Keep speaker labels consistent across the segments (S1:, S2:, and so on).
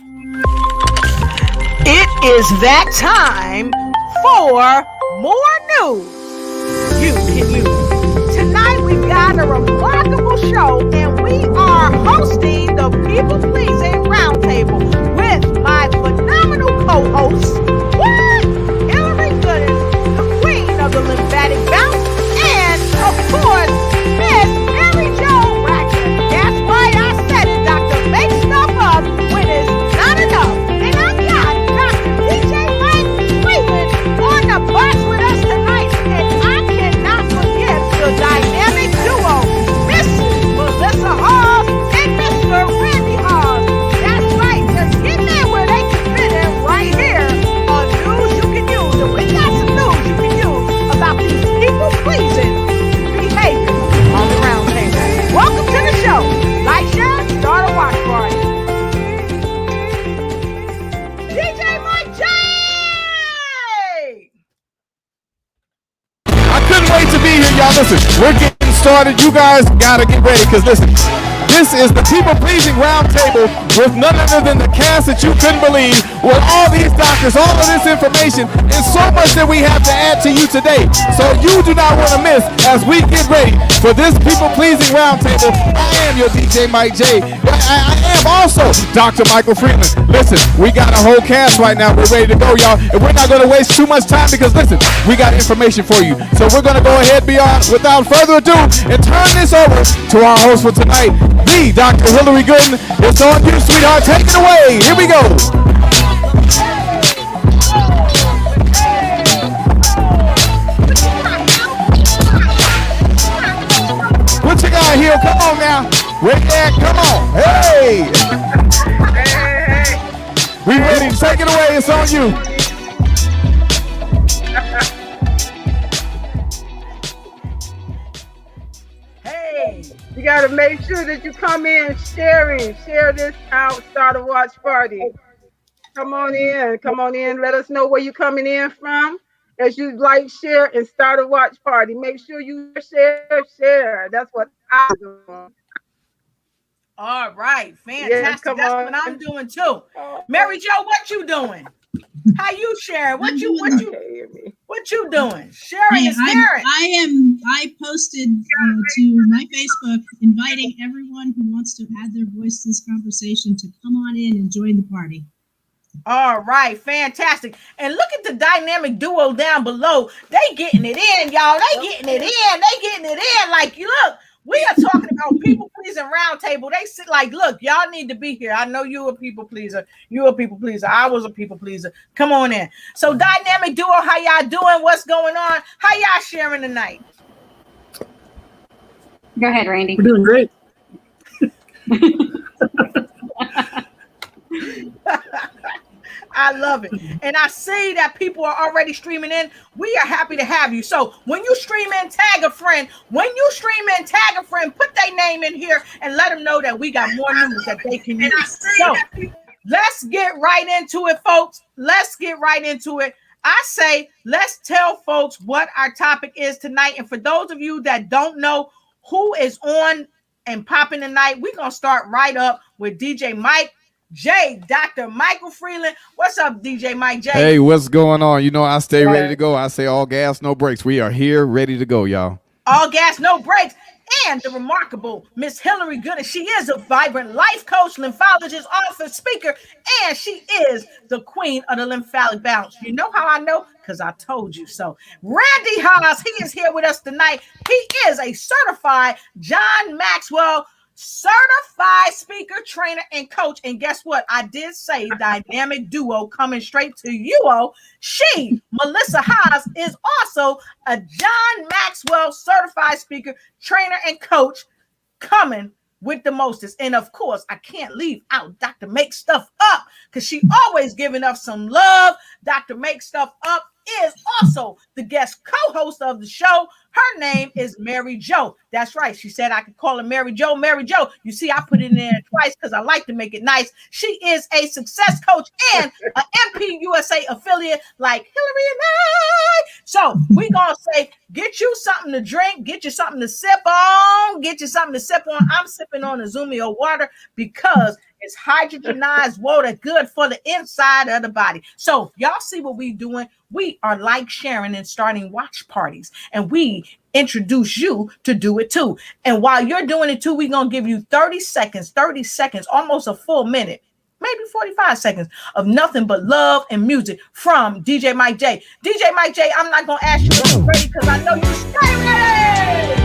S1: It is that time for more news you can use. Tonight we've got a remarkable show, and we are hosting the People Pleasing Roundtable with my phenomenal co-hosts, Hillary Gooden, the queen of the lymphatic bounce, and of course, Miss Mary Jo Ratcliffe. That's why I said it, Doctor. Make stuff up when it's not enough. And I got Dr. DJ Mike Freeman on the bus with us tonight, and I cannot forget the dynamic duo, Mrs. Melissa Hall and Mr. Randy Hall. That's right, just getting in where they can fit in right here on News You Can Use. And we got some news you can use about these people-pleasing behavior on the roundtable. Welcome to the show. Like, share, start a watch party. DJ Mike J!
S2: I couldn't wait to be here, y'all. Listen, we're getting started. You guys gotta get ready, because listen, this is the People Pleasing Roundtable with none other than the cast that you couldn't believe, with all these doctors, all of this information, and so much that we have to add to you today. So you do not want to miss as we get ready for this People Pleasing Roundtable. I am your DJ Mike J. I am also Dr. Michael Freeman. Listen, we got a whole cast right now. We're ready to go, y'all, and we're not going to waste too much time, because listen, we got information for you. So we're going to go ahead beyond without further ado and turn this over to our host for tonight, the Dr. Hillary Gooden. It's on you, sweetheart. Take it away. Here we go. What you got here? Come on now. Where you at? Come on. Hey. We ready. Take it away. It's on you.
S3: You got to make sure that you come in sharing. Share this out. Start a watch party. Come on in. Let us know where you're coming in from. As you like, share, and start a watch party. Make sure you share. That's what I'm doing.
S1: All right, fantastic.
S3: Yeah,
S1: that's what I'm doing too. Mary Jo, what you doing? How you sharing? What you doing? Sharing is caring.
S4: I posted to my Facebook inviting everyone who wants to add their voice to this conversation to come on in and join the party.
S1: All right, fantastic. And look at the dynamic duo down below. They getting it in, y'all. They getting it in. Like, you look, we are talking about people pleasing roundtable. They sit like, look, y'all need to be here. I know you a people pleaser. You a people pleaser. I was a people pleaser. Come on in. So dynamic duo, how y'all doing? What's going on? How y'all sharing tonight?
S5: Go ahead, Randy.
S6: We're doing great.
S1: I love it. And I see that people are already streaming in. We are happy to have you. So when you stream in, tag a friend. Put their name in here and let them know that we got more news that they can use. So let's get right into it, folks. Let's get right into it. I say, let's tell folks what our topic is tonight. And for those of you that don't know who is on and popping tonight, we're going to start right up with DJ Mike J, Dr. Michael Freeland. What's up, DJ Mike J?
S2: Hey, what's going on? You know, I stay ready to go. I say all gas, no brakes. We are here, ready to go, y'all.
S1: All gas, no brakes. And the remarkable Miss Hillary Gooden. She is a vibrant life coach, lymphologist, author, speaker, and she is the queen of the lymphatic bounce. You know how I know? Because I told you so. Randy Haas, he is here with us tonight. He is a certified John Maxwell certified speaker, trainer, and coach. And guess what? I did say dynamic duo coming straight to you all. She, Melissa Haas, is also a John Maxwell certified speaker, trainer, and coach coming with the mostest. And of course, I can't leave out Dr. Make Stuff Up, because she always giving up some love. Dr. Make Stuff Up is also the guest co-host of the show. Her name is Mary Jo. That's right. She said I could call her Mary Jo. Mary Jo. You see, I put it in there twice because I like to make it nice. She is a success coach and an MP USA affiliate like Hillary and I. So we're going to say, get you something to drink, get you something to sip on, I'm sipping on Azumio water because It's hydrogenized water, good for the inside of the body. So y'all see what we doing? We are like sharing and starting watch parties, and we introduce you to do it too. And while you're doing it too, we're going to give you 30 seconds, almost a full minute, maybe 45 seconds of nothing but love and music from DJ Mike J. DJ Mike J, I'm not going to ask you if you're ready because I know you're stay ready.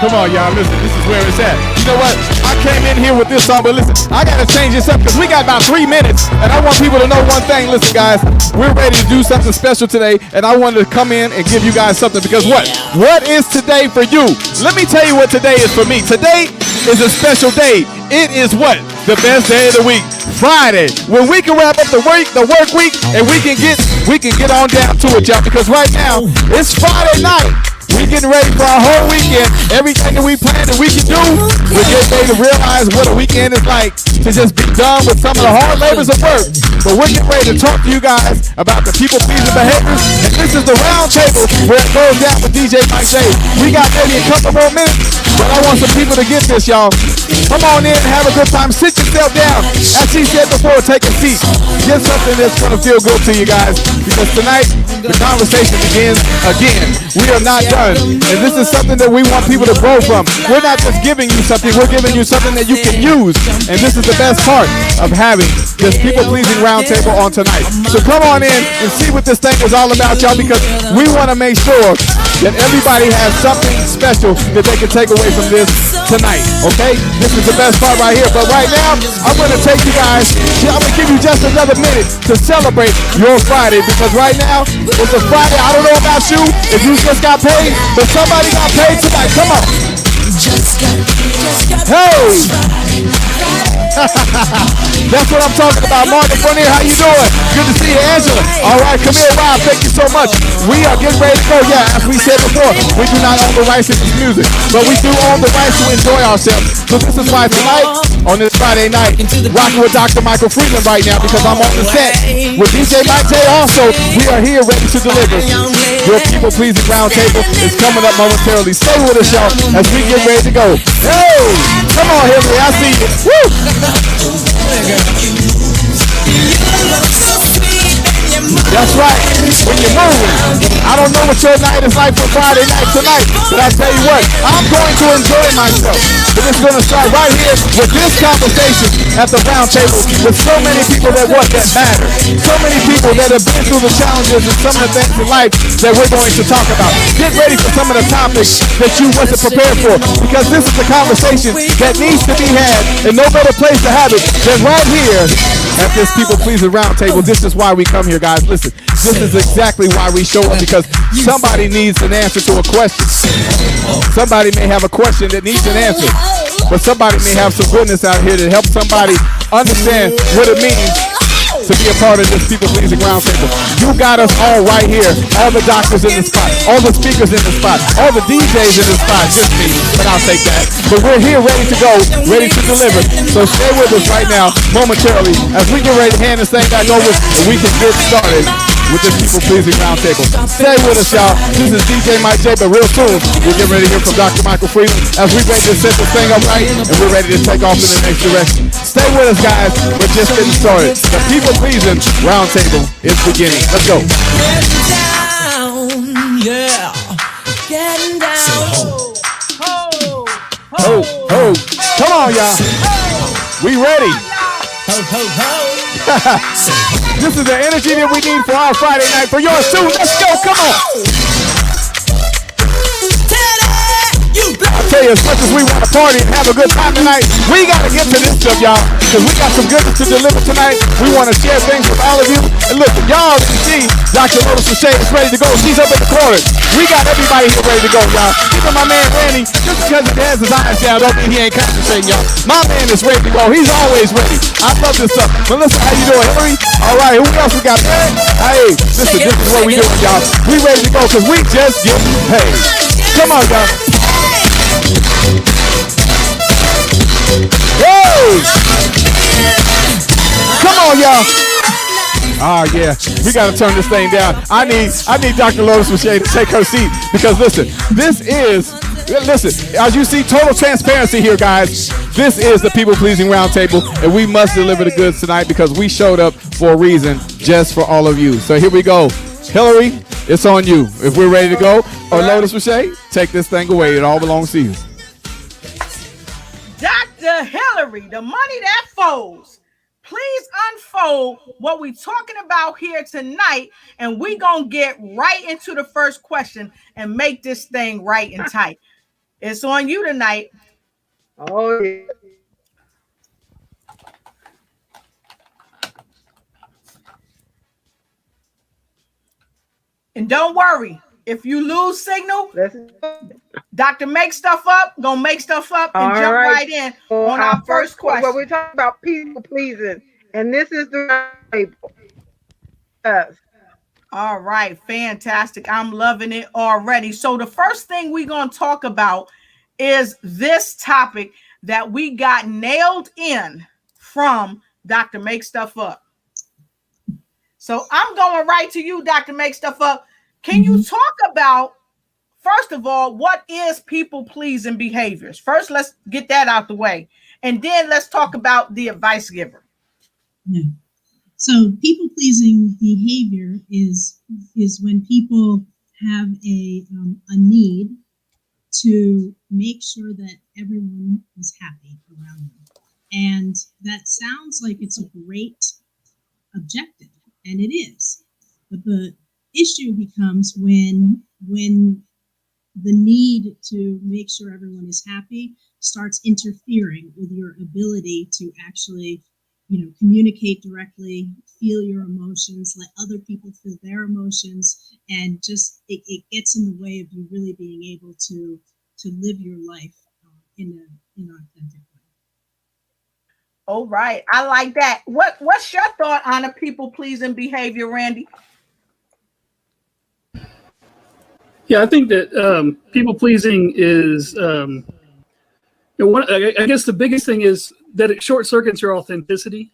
S2: Come on, y'all, listen, this is where it's at. You know what? I came in here with this song, but listen, I got to change this up because we got about 3 minutes, and I want people to know one thing. Listen, guys, we're ready to do something special today, and I wanted to come in and give you guys something because what? What is today for you? Let me tell you what today is for me. Today is a special day. It is what? The best day of the week, Friday, when we can wrap up the work week, and we can get on down to it, y'all, because right now, it's Friday night. We getting ready for our whole weekend. Everything that we planned that we can do, we're getting ready to realize what a weekend is like to just be done with some of the hard labors of work. But we're getting ready to talk to you guys about the people-pleasing behaviors. And this is the Roundtable where it goes down with DJ Mike J. We got maybe a couple more minutes, but I want some people to get this, y'all. Come on in and have a good time. Sit yourself down. As she said before, take a seat. Get something that's going to feel good to you guys. Because tonight, the conversation begins again. We are not done. And this is something that we want people to grow from. We're not just giving you something, we're giving you something that you can use. And this is the best part of having this people-pleasing roundtable on tonight. So come on in and see what this thing is all about, y'all, because we want to make sure that everybody has something special that they can take away from this tonight, okay? This is the best part right here. But right now, I'm going to take you guys, I'm going to give you just another minute to celebrate your Friday, because right now, it's a Friday. I don't know about you, if you just got paid, but somebody got paid tonight. Come on. Hey! That's what I'm talking about. Martin Fournier, how you doing? Good to see you, Angela. All right, come here, Rob. Thank you so much. We are getting ready to go. Yeah, as we said before, we do not own the rights to this music, but we do own the rights to enjoy ourselves. So this is why tonight, on this Friday night, rocking with Dr. Michael Friedman right now, because I'm on the set with DJ Mike J. Also, we are here ready to deliver. Your people-pleasing roundtable is coming up momentarily. Stay with us, y'all, as we get ready to go. Hey, come on, Hillary, I see you. Woo! That's right. When you're moving, I don't know what your night is like for Friday night tonight, but I tell you what, I'm going to enjoy myself. But it's going to start right here with this conversation at the round table with so many people that matter. So many people that have been through the challenges and some of the things in life that we're going to talk about. Get ready for some of the topics that you wasn't prepared for, because this is the conversation that needs to be had, and no better place to have it than right here at this people-pleasing round table. This is why we come here, guys. Listen, this is exactly why we show up, because somebody needs an answer to a question. Somebody may have a question that needs an answer, but somebody may have some goodness out here to help somebody understand what it means to be a part of this people-pleasing roundtable. You got us all right here. All the doctors in the spot, all the speakers in the spot, all the DJs in the spot. Just me, but I'll take that. But we're here ready to go, ready to deliver. So stay with us right now, momentarily, as we get ready to hand this thing back over and we can get started with this people-pleasing roundtable. Stay with us, y'all. This is DJ Mike J, but real soon, we'll get ready to hear from Dr. Michael Friedman as we ready to set this thing up right, and we're ready to take off in the next direction. Stay with us, guys. We're just getting started. The people-pleasing roundtable is beginning. Let's go.
S5: Getting down, yeah. Getting down.
S2: Ho, ho. Come on, y'all. We ready.
S5: Ho, ho, ho.
S2: This is the energy that we need for our Friday night. For yours too. Let's go. Come on. I'll tell you, as much as we want to party and have a good time tonight, we got to get to this stuff, y'all, because we got some goodness to deliver tonight. We want to share things with all of you. And look, y'all can see Dr. Lotus Lachey is ready to go. She's up in the corner. We got everybody here ready to go, y'all. Even my man Randy, just because he has his eyes down don't mean he ain't concentrating, y'all. My man is ready to go. He's always ready. I love this stuff. Melissa, how you doing? Hillary? All right, who else we got? Hey, listen, this is what we doing, y'all. We ready to go because we just getting paid. Come on, y'all. Whoa! Come on, y'all. Oh, yeah. We got to turn this thing down. I need Dr. Lotus Lachey to take her seat, because listen, this is Listen, as you see, total transparency here, guys. This is the People Pleasing Roundtable, and we must deliver the goods tonight because we showed up for a reason, just for all of you. So here we go. Hillary, it's on you. If we're ready to go, or Lotus Richey, take this thing away. It all belongs to you.
S1: Dr. Hillary, the money that folds. Please unfold what we're talking about here tonight, and we're going to get right into the first question and make this thing right and tight. It's on you tonight.
S3: Oh, yeah.
S1: And don't worry, if you lose signal, Dr. Make Stuff Up, gonna make stuff up and jump right in on our first question.
S3: Well, we're talking about people pleasing, and this is the table. Yes.
S1: All right, fantastic. I'm loving it already. So the first thing we're gonna talk about is this topic that we got nailed in from Dr. Make Stuff Up. So I'm going right to you, Dr. Make Stuff Up. Can you talk about, first of all, what is people-pleasing behaviors? First, let's get that out the way. And then let's talk about the advice giver.
S4: Yeah. So people-pleasing behavior is when people have a need to make sure that everyone is happy around them. And that sounds like it's a great objective. And it is, but the issue becomes when the need to make sure everyone is happy starts interfering with your ability to actually, communicate directly, feel your emotions, let other people feel their emotions, and just it gets in the way of you really being able to live your life in an authentic way.
S1: All right, I like that. What's your thought on a people-pleasing behavior, Randy?
S6: Yeah, I think that people-pleasing is, I guess the biggest thing is that it short circuits your authenticity.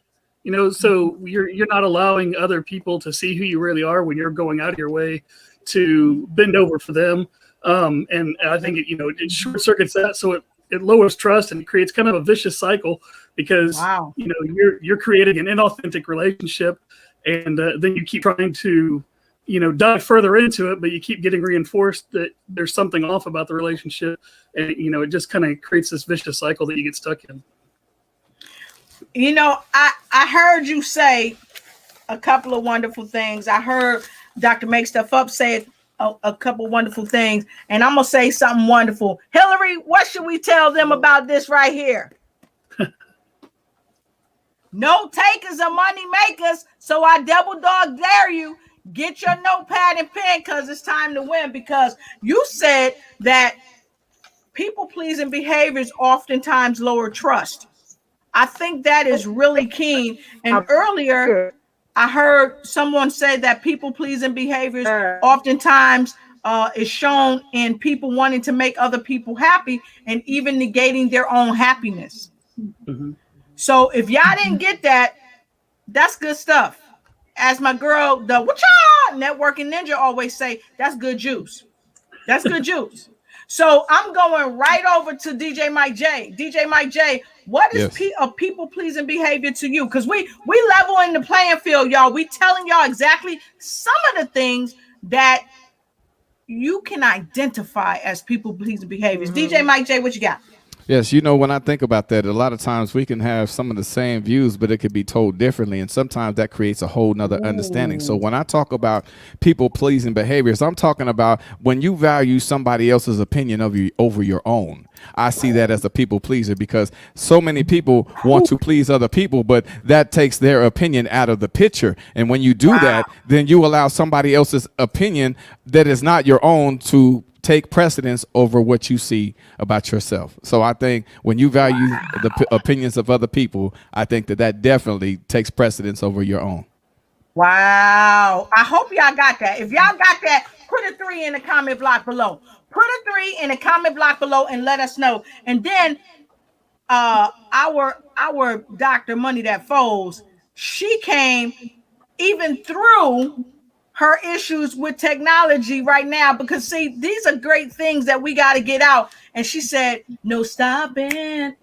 S6: So you're not allowing other people to see who you really are when you're going out of your way to bend over for them. And I think it short circuits that, so it lowers trust and it creates kind of a vicious cycle because you're creating an inauthentic relationship, and then you keep trying to dive further into it, but you keep getting reinforced that there's something off about the relationship, and it just kind of creates this vicious cycle that you get stuck in.
S1: I heard you say a couple of wonderful things. I heard Dr. Make Stuff Up say a couple of wonderful things, and I'm gonna say something wonderful. Hillary, what should we tell them about this right here? No takers are money makers, so I double dog dare you. Get your notepad and pen because it's time to win, because you said that people-pleasing behaviors oftentimes lower trust. I think that is really keen. And earlier, I heard someone say that people-pleasing behaviors oftentimes is shown in people wanting to make other people happy and even negating their own happiness. Mm-hmm. So if y'all didn't get that, that's good stuff. As my girl, the networking ninja always say, that's good juice. That's good juice. So I'm going right over to DJ Mike J. DJ Mike J, what is a people-pleasing behavior to you? Because we level in the playing field, y'all. We telling y'all exactly some of the things that you can identify as people-pleasing behaviors. Mm-hmm. DJ Mike J, what you got?
S2: Yes, when I think about that, a lot of times we can have some of the same views, but it could be told differently. And sometimes that creates a whole nother understanding. So when I talk about people-pleasing behaviors, I'm talking about when you value somebody else's opinion of you over your own. I see that as a people pleaser because so many people want to please other people, but that takes their opinion out of the picture. And when you do that, then you allow somebody else's opinion that is not your own to take precedence over what you see about yourself. So I think when you value the opinions of other people, I think that definitely takes precedence over your own.
S1: Wow. I hope y'all got that. If y'all got that, put a 3 in the comment block below. Put a 3 in the comment block below and let us know. And then our Dr. Money That Folds, she came even through her issues with technology right now, because see, these are great things that we got to get out. And she said, no stopping,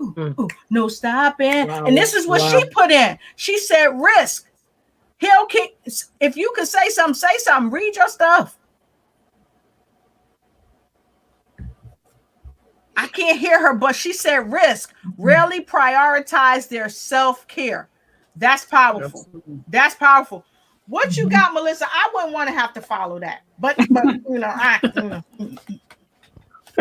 S1: no stopping.
S3: Wow.
S1: And this is what she put in. She said, risk. He'll kick. If you can say something, say something. Read your stuff. I can't hear her, but she said risk. Really prioritize their self-care. That's powerful. That's powerful. What you got, Melissa? I wouldn't want to have to follow that, but you know,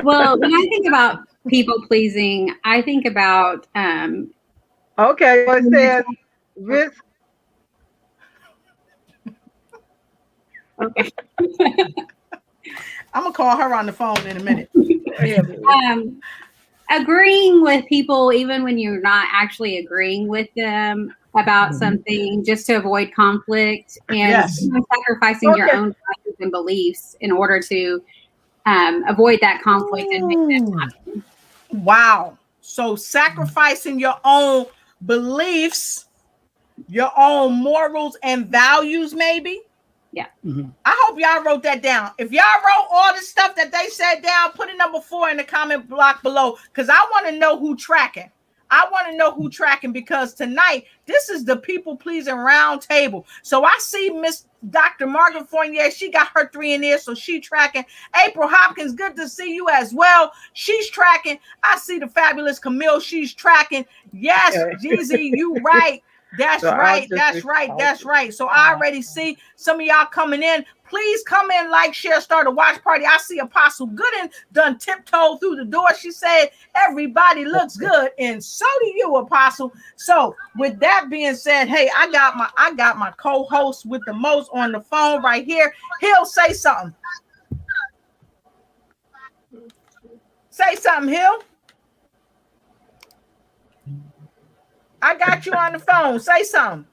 S7: Well, when I think about people pleasing, I think about
S3: Okay, well, it says risk.
S7: okay.
S1: I'm gonna call her on the phone in a minute.
S7: Agreeing with people even when you're not actually agreeing with them about something, just to avoid conflict, and sacrificing your own values and beliefs in order to avoid that conflict and make that happen.
S1: Wow. So sacrificing your own beliefs, your own morals and values, maybe.
S7: Yeah.
S1: I hope y'all wrote that down. If y'all wrote all the stuff that they said down, put it number 4 in the comment block below, because I want to know who tracking. I want to know who tracking, because tonight, this is the people pleasing round table. So I see Miss Dr. Margaret Fournier. She got her 3 in there, so she tracking. April Hopkins, good to see you as well. She's tracking. I see the fabulous Camille. She's tracking. Yes, Jeezy, you right. That's right. That's right. That's right. So I already see some of y'all coming in. Please come in, like, share, start a watch party. I see Apostle Gooden done tiptoed through the door. She said, everybody looks good. And so do you, Apostle. So with that being said, hey, I got my co-host with the most on the phone right here. He'll say something. Say something, Hill. I got you on the phone. Say something.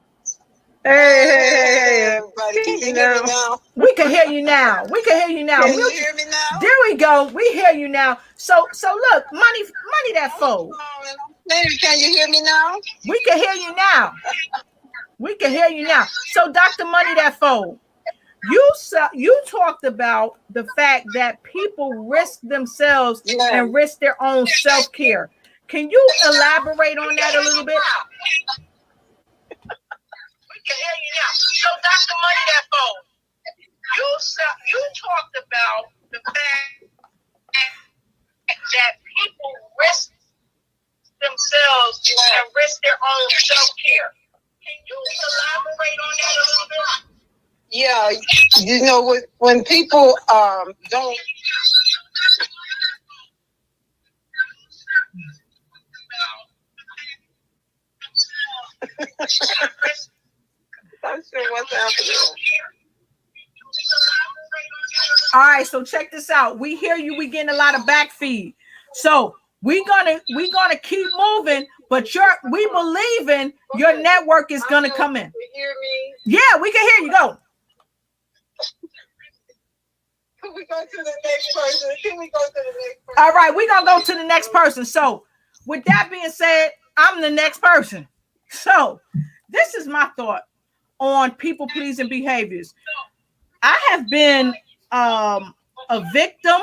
S3: Hey, everybody. Can you hear me now?
S1: We can hear you now. We can hear you now.
S3: Can you hear me now?
S1: There we go. We hear you now. So look, money that fold.
S3: Can you hear me now?
S1: We can hear you now. We can hear you now. So Dr. Money that fold, you talked about the fact that people risk themselves and risk their own self-care. Can you elaborate on that a little bit? We can hear you now. So Dr. Money that fold, you talked about the fact that people risk themselves and risk their own self-care. Can you elaborate on that a little bit?
S3: Yeah, you know, when people don't. I'm sure what's happening. All right, so check this out. We hear you. We getting a lot of back feed. So we're gonna keep moving, but we believe in your network is gonna come in. You hear me? Yeah, we can hear you. Go. Can we go to the next person? All right, we're gonna go to the next person. So with that being said, I'm the next person. So this is my thought on people pleasing behaviors. I have been a victim.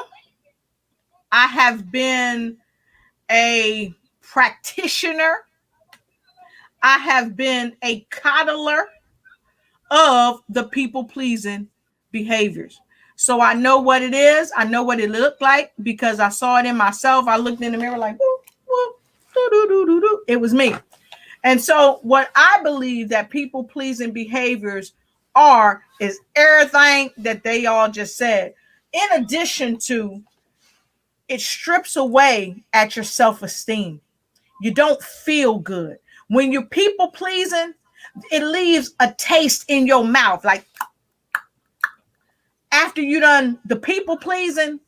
S3: I have been a practitioner. I have been a coddler of the people pleasing behaviors. So I know what it is. I know what it looked like because I saw it in myself. I looked in the mirror like, whoop, whoop, doo, doo, doo, doo, doo. It was me. And so what I believe that people pleasing behaviors are is everything that they all just said. In addition to, it strips away at your self-esteem. You don't feel good. When you're people pleasing, it leaves a taste in your mouth. Like after you done the people pleasing,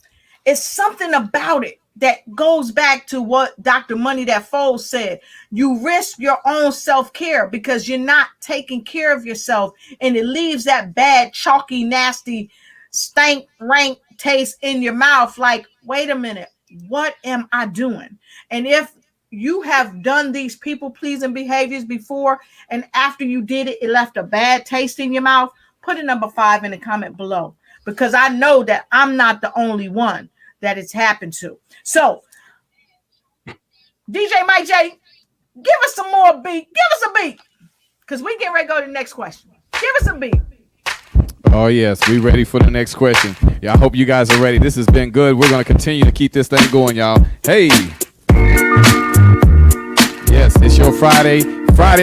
S3: it's something about it that goes back to what Dr. Money That Fold said. You risk your own self-care because you're not taking care of yourself, and it leaves that bad, chalky, nasty, stank, rank taste in your mouth. Like, wait a minute, what am I doing? And if you have done these people-pleasing behaviors before, and after you did it, it left a bad taste in your mouth,
S1: put a number 5 in the comment below, because I know that I'm not the only one that it's happened to. So, DJ Mike J, give us some more beat. Give us a beat, because we get ready to go to the next question. Give us a beat.
S2: Oh, yes. We ready for the next question. Yeah, I hope you guys are ready. This has been good. We're going to continue to keep this thing going, y'all. Hey. Yes, it's your Friday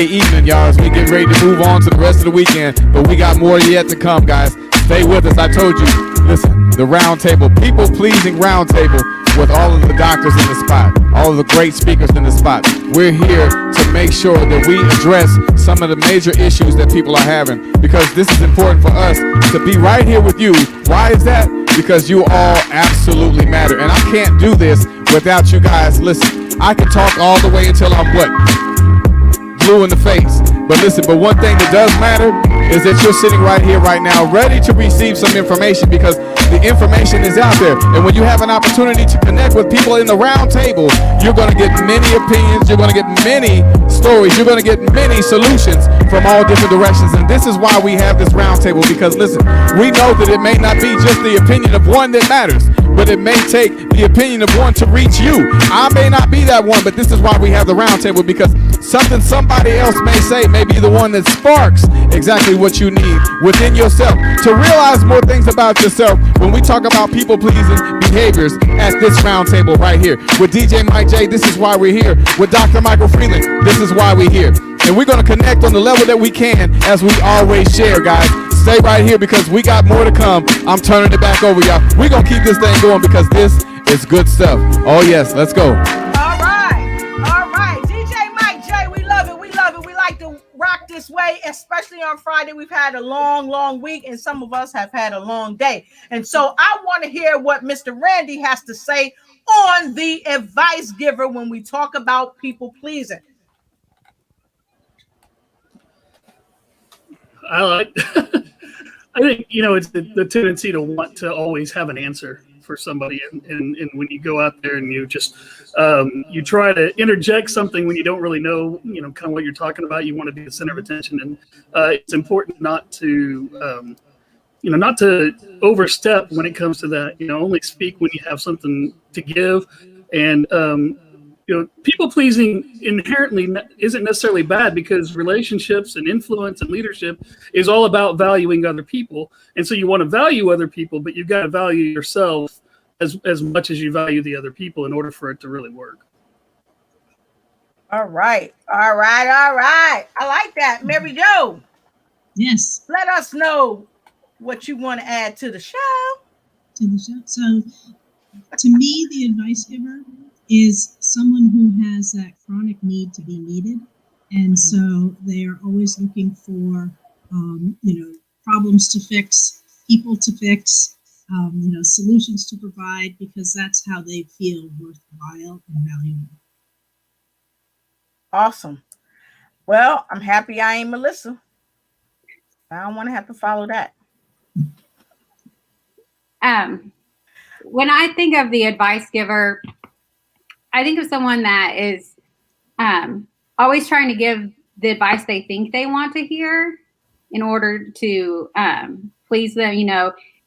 S2: evening, y'all, as we get ready to move on to the rest of the weekend. But we got more yet to come, guys. Stay with us. I told you. Listen, the Roundtable, people-pleasing Roundtable with all of the doctors in the spot, all of the great speakers in the spot. We're here to make sure that we address some of the major issues that people are having, because this is important for us to be right here with you. Why is that? Because you all absolutely matter. And I can't do this without you guys. Listen, I can talk all the way until I'm what? Blue in the face. But listen, but one thing that does matter is that you're sitting right here right now ready to receive some information, because the information is out there. And when you have an opportunity to connect with people in the round table, you're going to get many opinions, you're going to get many stories, you're going to get many solutions from all different directions. And this is why we have this round table, because listen, we know that it may not be just the opinion of one that matters, but it may take the opinion of one to reach you. I may not be that one, but this is why we have the round table, because something somebody else may say may be the one that sparks exactly what you need within yourself to realize more things about yourself. When we talk about people-pleasing behaviors at this round table right here with DJ Mike J, this is why we're here. With Dr. Michael Freeland, this is why we're here. And we're going to connect on the level that we can, as we always share, guys. Stay right here, because we got more to come. I'm turning it back over, y'all. We're going to keep this thing going, because this is good stuff. Oh, yes. Let's go.
S1: All right. DJ Mike J, we love it. We like to rock this way, especially on Friday. We've had a long week, and some of us have had a long day. And so I want to hear what Mr. Randy has to say on the advice giver when we talk about people pleasing.
S6: I think, it's the tendency to want to always have an answer for somebody. And when you go out there and you just, you try to interject something when you don't really know, kind of what you're talking about, you want to be the center of attention. And it's important not to, not to overstep when it comes to that. Only speak when you have something to give. And, people pleasing inherently isn't necessarily bad, because relationships and influence and leadership is all about valuing other people. And so you want to value other people, but you've got to value yourself as much as you value the other people in order for it to really work.
S1: All right. I like that. Mary Jo.
S4: Yes.
S1: Let us know what you want to add to the show.
S4: So to me, the advice giver is someone who has that chronic need to be needed. And so they are always looking for, problems to fix, people to fix, solutions to provide, because that's how they feel worthwhile and valuable.
S1: Awesome. Well, I'm happy I ain't Melissa. I don't want to have to follow that.
S7: When I think of the advice giver, I think of someone that is always trying to give the advice they think they want to hear in order to please them.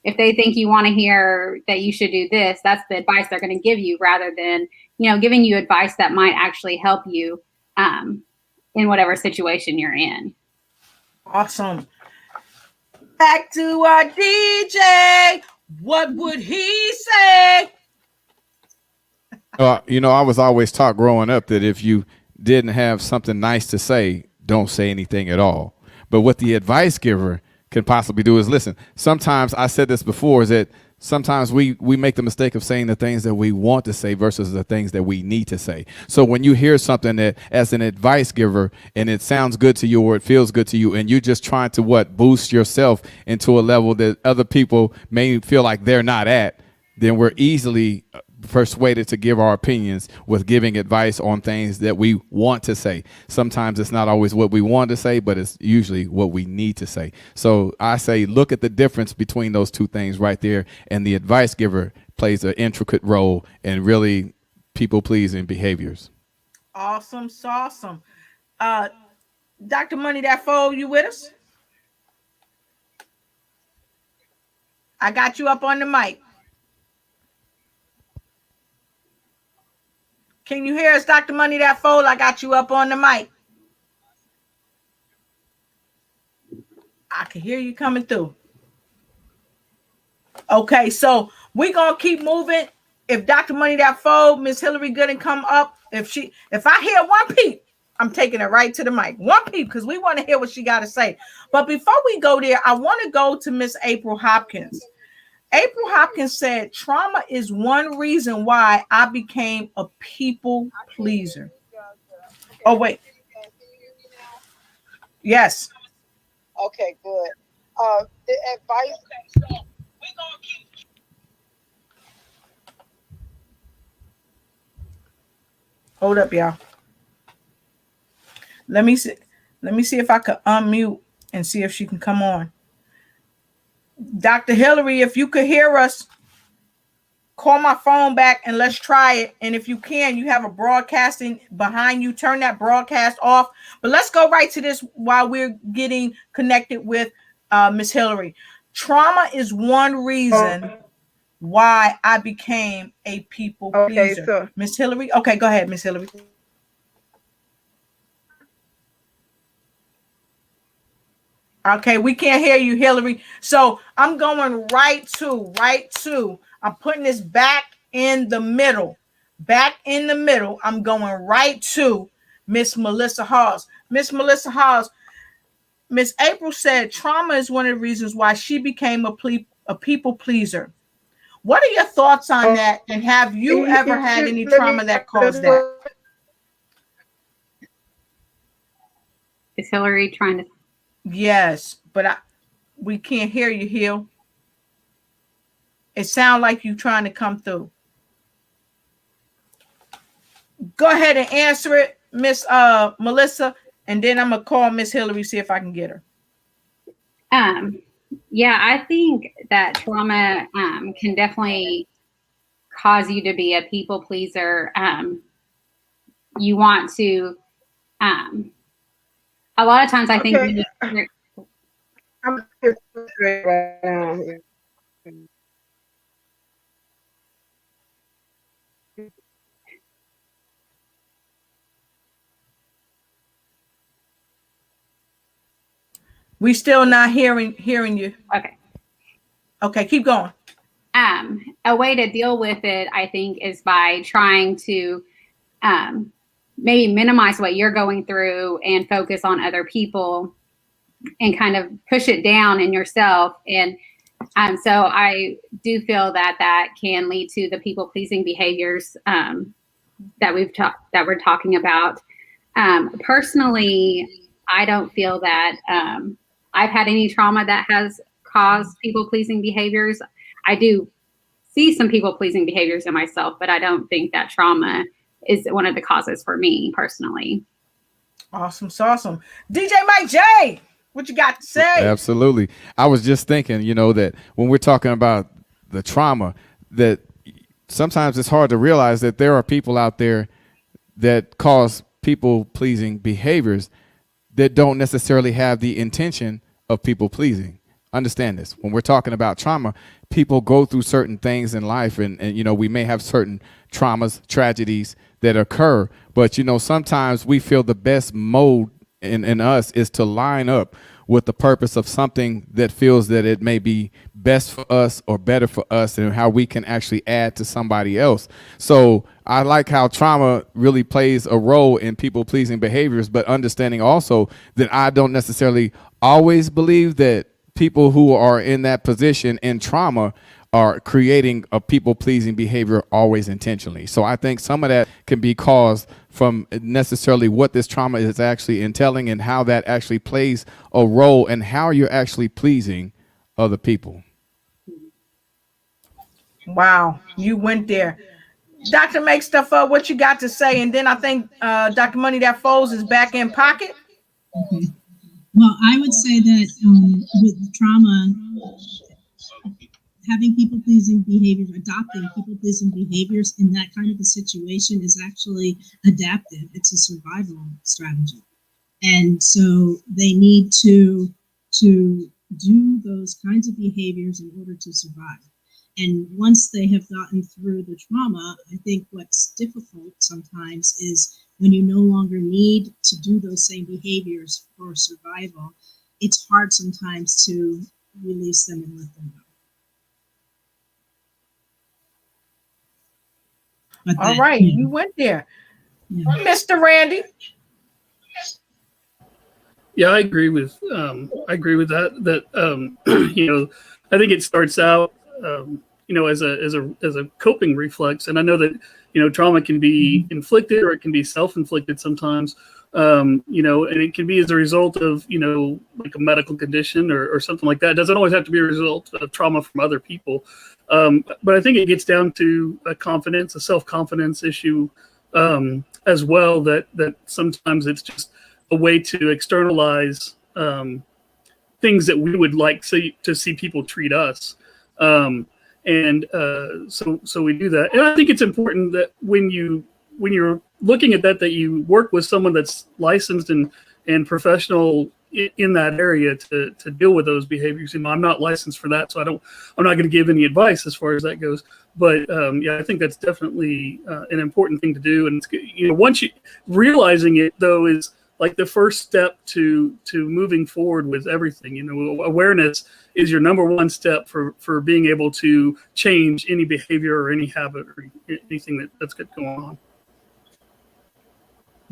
S7: If they think you want to hear that you should do this, that's the advice they're going to give you, rather than, giving you advice that might actually help you in whatever situation you're in.
S1: Awesome. Back to our DJ. What would he say?
S2: I was always taught growing up that if you didn't have something nice to say, don't say anything at all. But what the advice giver can possibly do is listen. Sometimes, I said this before, is that sometimes we make the mistake of saying the things that we want to say versus the things that we need to say. So when you hear something that as an advice giver and it sounds good to you or it feels good to you, and you're just trying to boost yourself into a level that other people may feel like they're not at, then we're easily persuaded to give our opinions with giving advice on things that we want to say. Sometimes it's not always what we want to say, but it's usually what we need to say. So I say, look at the difference between those two things right there. And the advice giver plays an intricate role in really people-pleasing behaviors.
S1: Awesome. Dr. Money That Foe, you with us? I got you up on the mic. Can you hear us, Dr. Money That Fold? I got you up on the mic. I can hear you coming through. Okay, so we're gonna keep moving. If Dr. Money That Fold, Miss Hillary Gooden come up, if I hear one peep, I'm taking it right to the mic. One peep, because we want to hear what she got to say. But before we go there, I want to go to Miss April Hopkins. April Hopkins said, trauma is one reason why I became a people pleaser. Oh, wait. Yes.
S3: Okay, good. The advice.
S1: Hold up, y'all. Let me see if I could unmute and see if she can come on. Dr. Hillary, if you could hear us, call my phone back and let's try it. And if you can, you have a broadcasting behind you, turn that broadcast off. But let's go right to this while we're getting connected with Miss Hillary. Trauma is one reason why I became a people pleaser. So Miss Hillary, okay, go ahead, Miss Hillary. Okay, we can't hear you, Hillary. So I'm going right to. I'm putting this back in the middle. I'm going right to Miss Melissa Hawes. Miss Melissa Hawes, Miss April said trauma is one of the reasons why she became a people pleaser. What are your thoughts on that? And have you ever had any trauma that caused that?
S7: Is Hillary trying to?
S1: Yes, but we can't hear you, Hill. It sounds like you trying to come through. Go ahead and answer it, Miss Melissa, and then I'm gonna call Miss Hillary, see if I can get her.
S7: Yeah, I think that trauma can definitely cause you to be a people pleaser. You want to a lot of times I think
S3: I'm right now.
S1: We still not hearing you. Okay, keep going.
S7: A way to deal with it, I think, is by trying to maybe minimize what you're going through and focus on other people and kind of push it down in yourself. And so I do feel that can lead to the people pleasing behaviors that we're talking about. Personally, I don't feel that I've had any trauma that has caused people pleasing behaviors. I do see some people pleasing behaviors in myself, but I don't think that trauma is one of the causes for me personally.
S1: Awesome. DJ Mike J, what you got to say?
S2: Absolutely. I was just thinking, that when we're talking about the trauma, that sometimes it's hard to realize that there are people out there that cause people pleasing behaviors that don't necessarily have the intention of people pleasing. Understand this. When we're talking about trauma, people go through certain things in life and we may have certain traumas, tragedies that occur, but sometimes we feel the best mode in us is to line up with the purpose of something that feels that it may be best for us or better for us and how we can actually add to somebody else. So I like how trauma really plays a role in people pleasing behaviors, but understanding also that I don't necessarily always believe that people who are in that position in trauma are creating a people-pleasing behavior always intentionally. So I think some of that can be caused from necessarily what this trauma is actually entailing and how that actually plays a role in how you're actually pleasing other people.
S1: Wow, you went there. Dr. Make Stuff Up, what you got to say? And then I think Dr. Money That Folds is back in pocket.
S4: Okay. Well, I would say that with trauma, having people-pleasing behaviors, adopting people-pleasing behaviors in that kind of a situation is actually adaptive. It's a survival strategy. And so they need to do those kinds of behaviors in order to survive. And once they have gotten through the trauma, I think what's difficult sometimes is when you no longer need to do those same behaviors for survival, it's hard sometimes to release them and let them go.
S1: All right, you went there. Yeah. Mr. Randy.
S6: Yeah, I agree with that. You know, I think it starts out you know, as a coping reflex, and I know that, you know, trauma can be inflicted or it can be self-inflicted sometimes. You know, and it can be as a result of, you know, like a medical condition or something like that. It doesn't always have to be a result of trauma from other people. But I think it gets down to a confidence, a self-confidence issue as well, that sometimes it's just a way to externalize things that we would like to see people treat us. So we do that. And I think it's important that when you're looking at that you work with someone that's licensed and professional in that area to deal with those behaviors. You know, I'm not licensed for that, so I'm not going to give any advice as far as that goes. But yeah, I think that's definitely an important thing to do. And you know, once you realizing it though is like the first step to moving forward with everything. You know, awareness is your number one step for being able to change any behavior or any habit or anything that's going on.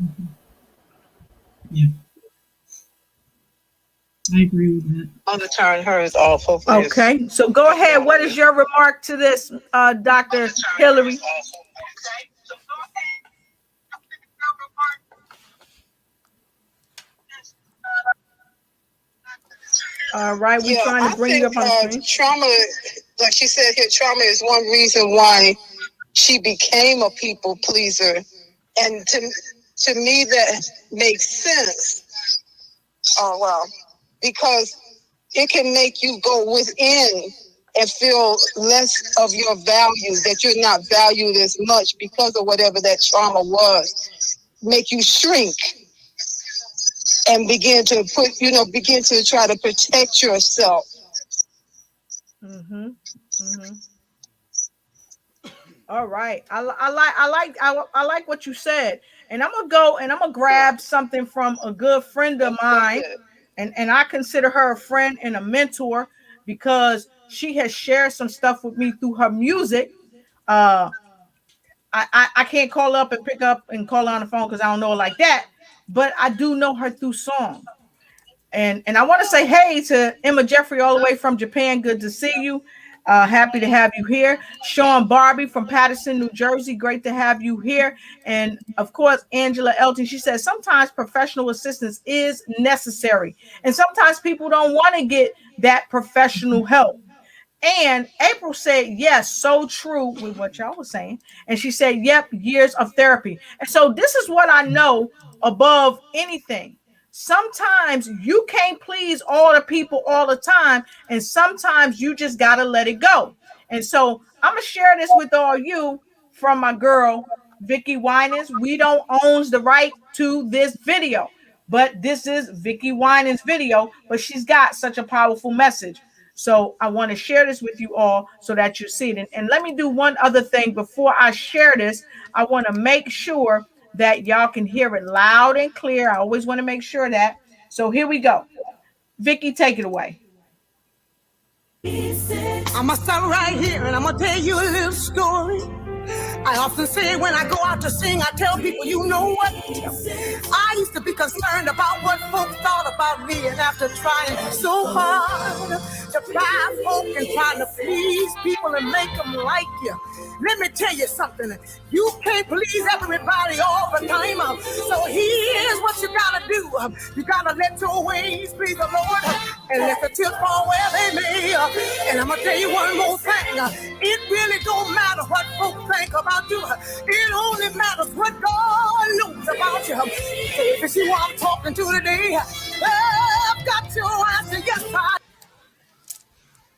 S4: Mm-hmm. Yeah, I agree with that.
S3: I'm gonna turn hers off. Hopefully.
S1: Okay, so go ahead. What is your remark to this, Dr. Hillary? All right, we're trying to bring you up on the screen.
S3: Trauma, like she said here, trauma is one reason why she became a people pleaser, and to me that makes sense. Oh wow, because it can make you go within and feel less of your value, that you're not valued as much because of whatever that trauma was. Make you shrink and begin to try to protect yourself.
S1: Mm-hmm. Mm-hmm. All right. I like what you said. And I'm gonna go and I'm gonna grab something from a good friend of mine. And I consider her a friend and a mentor because she has shared some stuff with me through her music. I can't call up and pick up and call her on the phone because I don't know her like that, but I do know her through song. And I want to say hey to Emma Jeffrey all the way from Japan. Good to see you. Happy to have you here. Sean Barbie from Patterson, New Jersey. Great to have you here. And of course, Angela Elton. She says sometimes professional assistance is necessary. And sometimes people don't want to get that professional help. And April said, yes, so true with what y'all was saying. And she said, yep, years of therapy. And so this is what I know above anything. Sometimes you can't please all the people all the time. And sometimes you just got to let it go. And so I'm going to share this with all you from my girl, Vicky Winans. We don't own the right to this video, but this is Vicky Winans' video, but she's got such a powerful message. So I want to share this with you all so that you see it. And let me do one other thing before I share this. I want to make sure that y'all can hear it loud and clear. I always want to make sure that. So here we go. Vicky, take it away.
S5: I'm going to stop right here and I'm going to tell you a little story. I often say when I go out to sing, I tell people, you know what? I used to be concerned about what folks thought about me, and after trying so hard to find folk and trying to please people and make them like you, let me tell you something. You can't please everybody all the time. So here's what you gotta do. You gotta let your ways please the Lord and let the chips fall where they may. And I'm gonna tell you one more thing. It really don't matter what folks think about you. It only matters what God knows about you. So if you see what I'm talking to today, I've got your answer. Yes, I.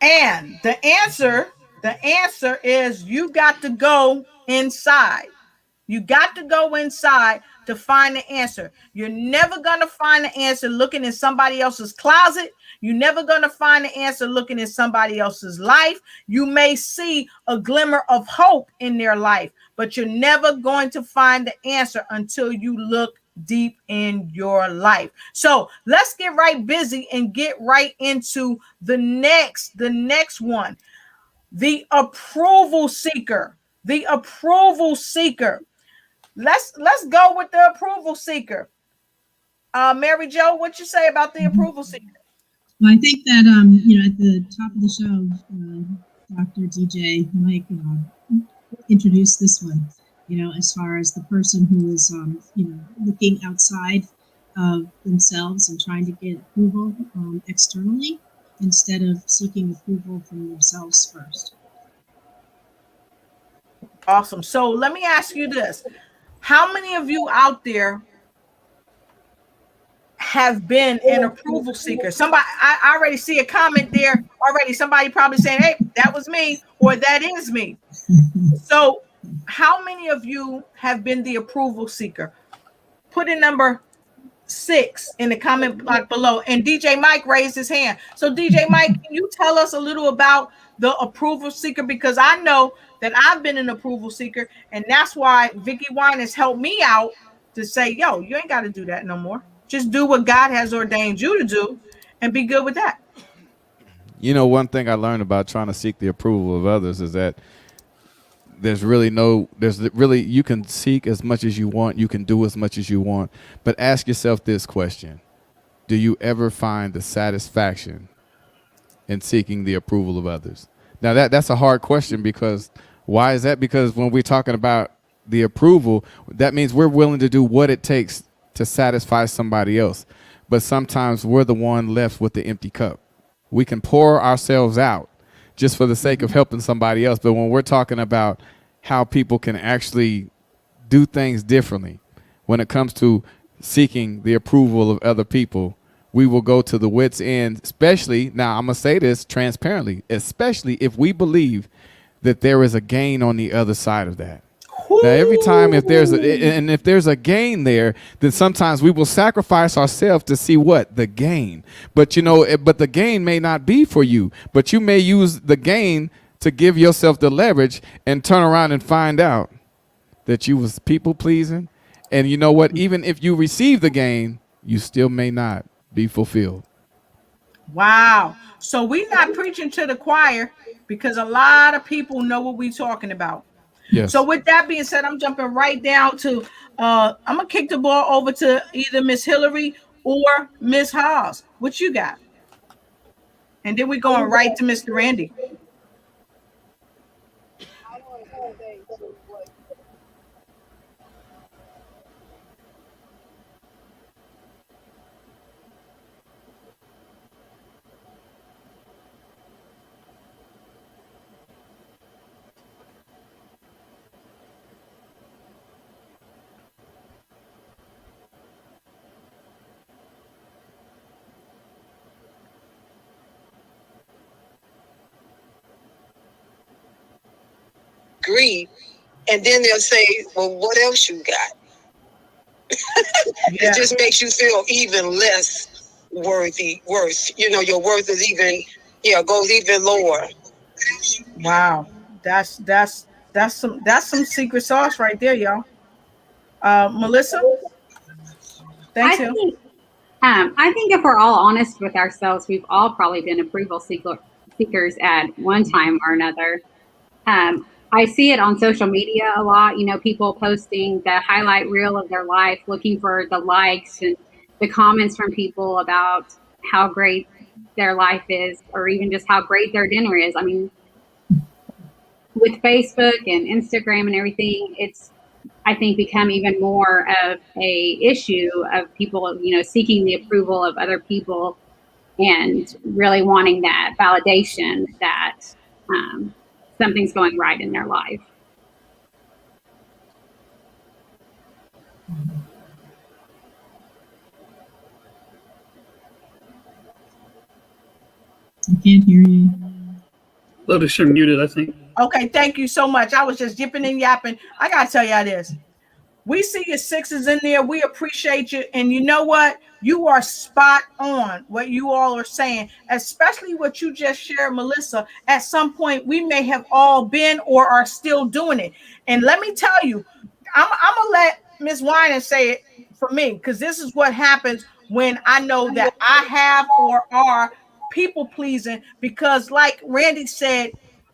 S1: And the answer is you got to go inside. You got to go inside to find the answer. You're never going to find the answer looking in somebody else's closet. You're never going to find the answer looking in somebody else's life. You may see a glimmer of hope in their life, but you're never going to find the answer until you look deep in your life. So let's get right busy and get right into the next one. The approval seeker. The approval seeker. Let's go with the approval seeker. Mary Jo, what you say about the approval seeker?
S4: Well, I think that at the top of the show, Dr. DJ Mike introduced this one. As far as the person who is looking outside of themselves and trying to get approval externally instead of seeking approval from themselves first.
S1: Awesome. So let me ask you this. How many of you out there have been an approval seeker? Somebody, I already see a comment there already. Somebody probably saying, hey, that was me, or that is me. So how many of you have been the approval seeker? Put in number 6 in the comment block below. And DJ Mike raised his hand. So DJ Mike, can you tell us a little about the approval seeker? Because I know that I've been an approval seeker, and that's why Vicky Wine has helped me out to say, yo, you ain't got to do that no more. Just do what God has ordained you to do and be good with that.
S2: One thing I learned about trying to seek the approval of others is that you can seek as much as you want. You can do as much as you want. But ask yourself this question. Do you ever find the satisfaction in seeking the approval of others? Now, that's a hard question, because why is that? Because when we're talking about the approval, that means we're willing to do what it takes to satisfy somebody else. But sometimes we're the one left with the empty cup. We can pour ourselves out just for the sake of helping somebody else. But when we're talking about how people can actually do things differently when it comes to seeking the approval of other people, we will go to the wit's end, especially, now I'm going to say this transparently, especially if we believe that there is a gain on the other side of that. Now, every time if there's a gain there, then sometimes we will sacrifice ourselves to see what? The gain. But but the gain may not be for you, but you may use the gain to give yourself the leverage and turn around and find out that you was people pleasing. And you know what? Even if you receive the gain, you still may not be fulfilled.
S1: Wow. So we're not preaching to the choir, because a lot of people know what we're talking about.
S2: Yes.
S1: So with that being said, I'm jumping right down to, I'm going to kick the ball over to either Miss Hillary or Miss Haas. What you got? And then we're going right to Mr. Randy.
S5: Agree, and then they'll say, well, what else you got? It just makes you feel even less worth. Your worth is even goes even lower.
S1: Wow, that's some secret sauce right there, y'all. Melissa, thanks.
S7: I think if we're all honest with ourselves, we've all probably been approval seekers at one time or another. I see it on social media a lot, people posting the highlight reel of their life, looking for the likes and the comments from people about how great their life is, or even just how great their dinner is. I mean, with Facebook and Instagram and everything, it's, I think, become even more of a issue of people, seeking the approval of other people and really wanting that validation that, something's going right in their life.
S4: I can't hear you.
S6: Lotus, you're muted, I think.
S1: Okay, thank you so much. I was just yipping and yapping. I gotta tell y'all this. We see your sixes in there. We appreciate you. And you know what? You are spot on what you all are saying, especially what you just shared, Melissa. At some point, we may have all been or are still doing it. And let me tell you, I'm going to let Ms. Winen say it for me, because this is what happens when I know that I have or are people pleasing, because like Randy said,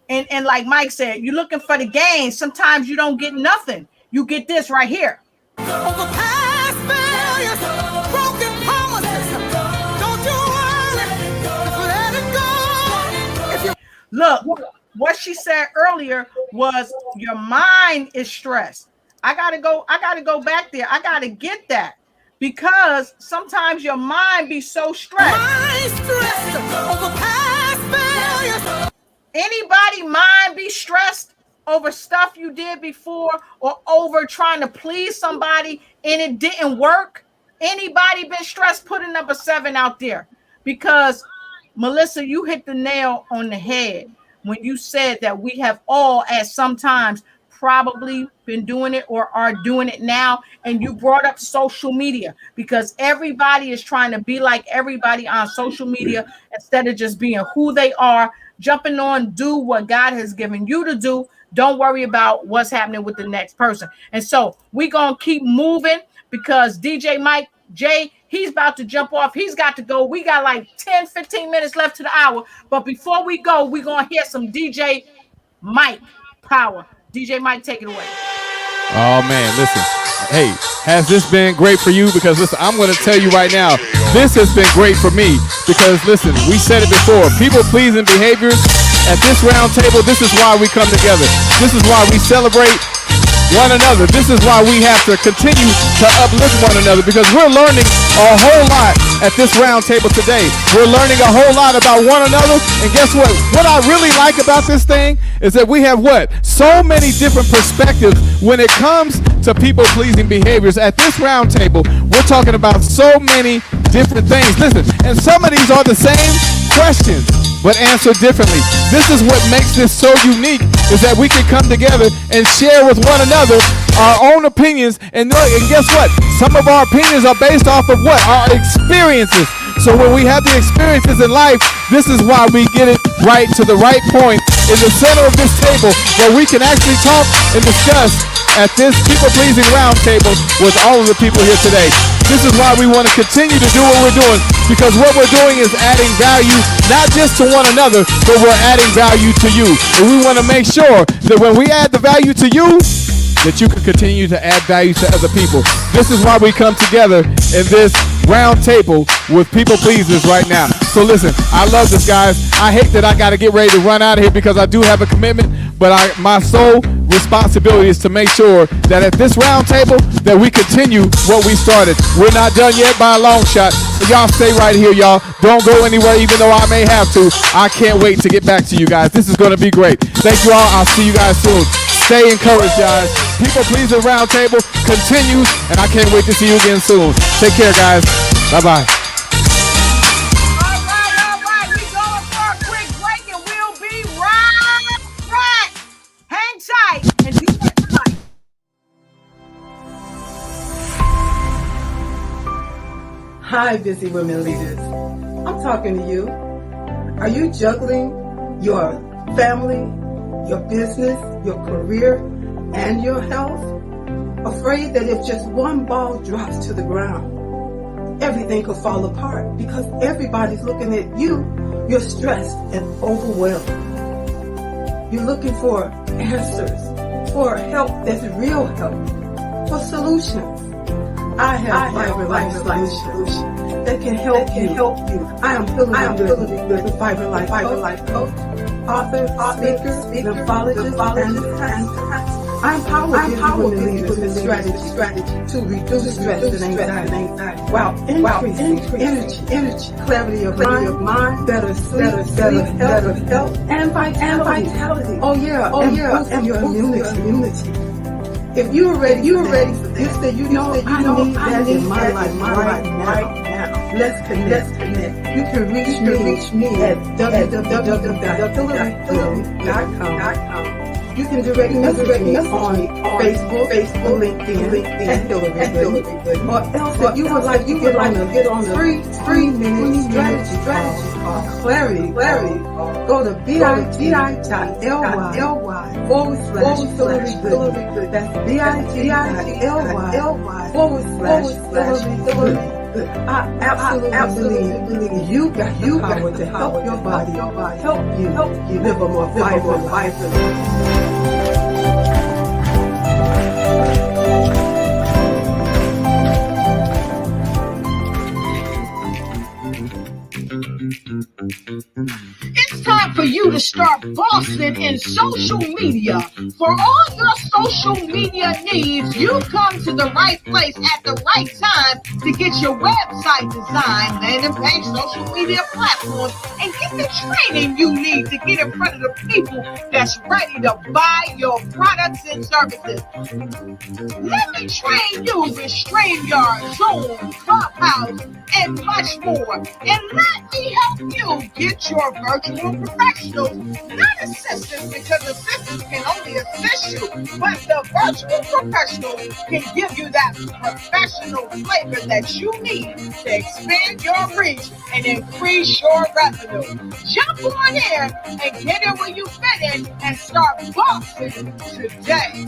S1: and like Mike said, you're looking for the gain. Sometimes you don't get nothing. You get this right here.
S5: Over past failures, broken promises, don't you worry, just let it go.
S1: Look, what she said earlier was your mind is stressed. I gotta go back there. I gotta get that, because sometimes your mind be so stressed.
S5: Mind stressed over past failures.
S1: Anybody mind be stressed over stuff you did before, or over trying to please somebody and it didn't work? Anybody been stressed? Put a number 7 out there, because Melissa, you hit the nail on the head when you said that we have all at some times probably been doing it or are doing it now. And you brought up social media, because everybody is trying to be like everybody on social media instead of just being who they are, jumping on, do what God has given you to do. Don't worry about what's happening with the next person. And so we're going to keep moving, because DJ Mike J, he's about to jump off. He's got to go. We got like 10, 15 minutes left to the hour. But before we go, we're going to hear some DJ Mike power. DJ Mike, take it away.
S2: Oh, man, listen. Hey, has this been great for you? Because, listen, I'm going to tell you right now, this has been great for me. Because, listen, we said it before, people-pleasing behaviors. At this round table, this is why we come together. This is why we celebrate one another. This is why we have to continue to uplift one another, because we're learning a whole lot at this round table today. We're learning a whole lot about one another. And guess what? What I really like about this thing is that we have what? So many different perspectives when it comes to people-pleasing behaviors. At this round table, we're talking about so many different things. Listen, and some of these are the same questions, but answered differently. This is what makes this so unique, is that we can come together and share with one another our own opinions. And guess what? Some of our opinions are based off of what? Our experiences. So when we have the experiences in life, this is why we get it right to the right point in the center of this table, where we can actually talk and discuss at this people-pleasing round table with all of the people here today. This is why we want to continue to do what we're doing, because what we're doing is adding value, not just to one another, but we're adding value to you. And we want to make sure that when we add the value to you, that you can continue to add value to other people. This is why we come together in this round table with people pleasers right now. So listen, I love this, guys. I hate that I got to get ready to run out of here, because I do have a commitment, but my sole responsibility is to make sure that at this round table that we continue what we started. We're not done yet by a long shot. So y'all stay right here, y'all. Don't go anywhere, even though I may have to. I can't wait to get back to you guys. This is going to be great. Thank you all. I'll see you guys soon. Stay encouraged, guys. People pleasing round table continues, and I can't wait to see you again soon. Take care, guys. Bye-bye.
S1: All right. We're going for a quick break, and we'll be right back. Hang tight and do it tonight.
S8: Hi, busy women leaders. I'm talking to you. Are you juggling your family, your business, your career, and your health? Afraid that if just one ball drops to the ground, everything could fall apart because everybody's looking at you. You're stressed and overwhelmed. You're looking for answers, for help that's real help, for solutions. I have Vibrant Life Solutions that can help you. I am Hillary with the Vibrant Life Coach, author, speaker, nephrologist, and I empower leaders with strategy to reduce stress and anxiety while increasing energy, clarity of mind, better sleep, better health, and vitality. Oh yeah, and your immunity. If you're ready for this, then you know I need that in my life right now. Let's connect. You can reach me at www.hillary.com. You can direct message me on Facebook, LinkedIn, and Hillary Good. Or else, if you would like to get on the free 3-minute strategy clarity, go to bit.ly/Hillary Good. That's bit.ly/Hillary Good. I absolutely believe you got the power to help your body, help you live a more vibrant life.
S1: It's time for you to start bossing in social media. For all your social media needs, you come to the right place at the right time to get your website designed, landing page, social media platforms, and get the training you need to get in front of the people that's ready to buy your products and services. Let me train you with StreamYard, Zoom, Clubhouse, and much more. And let me help you get your virtual professionals, not assistants, because assistants can only assist you, but the virtual professional can give you that professional flavor that you need to expand your reach and increase your revenue. Jump on in and get in where you fit in and start boxing today.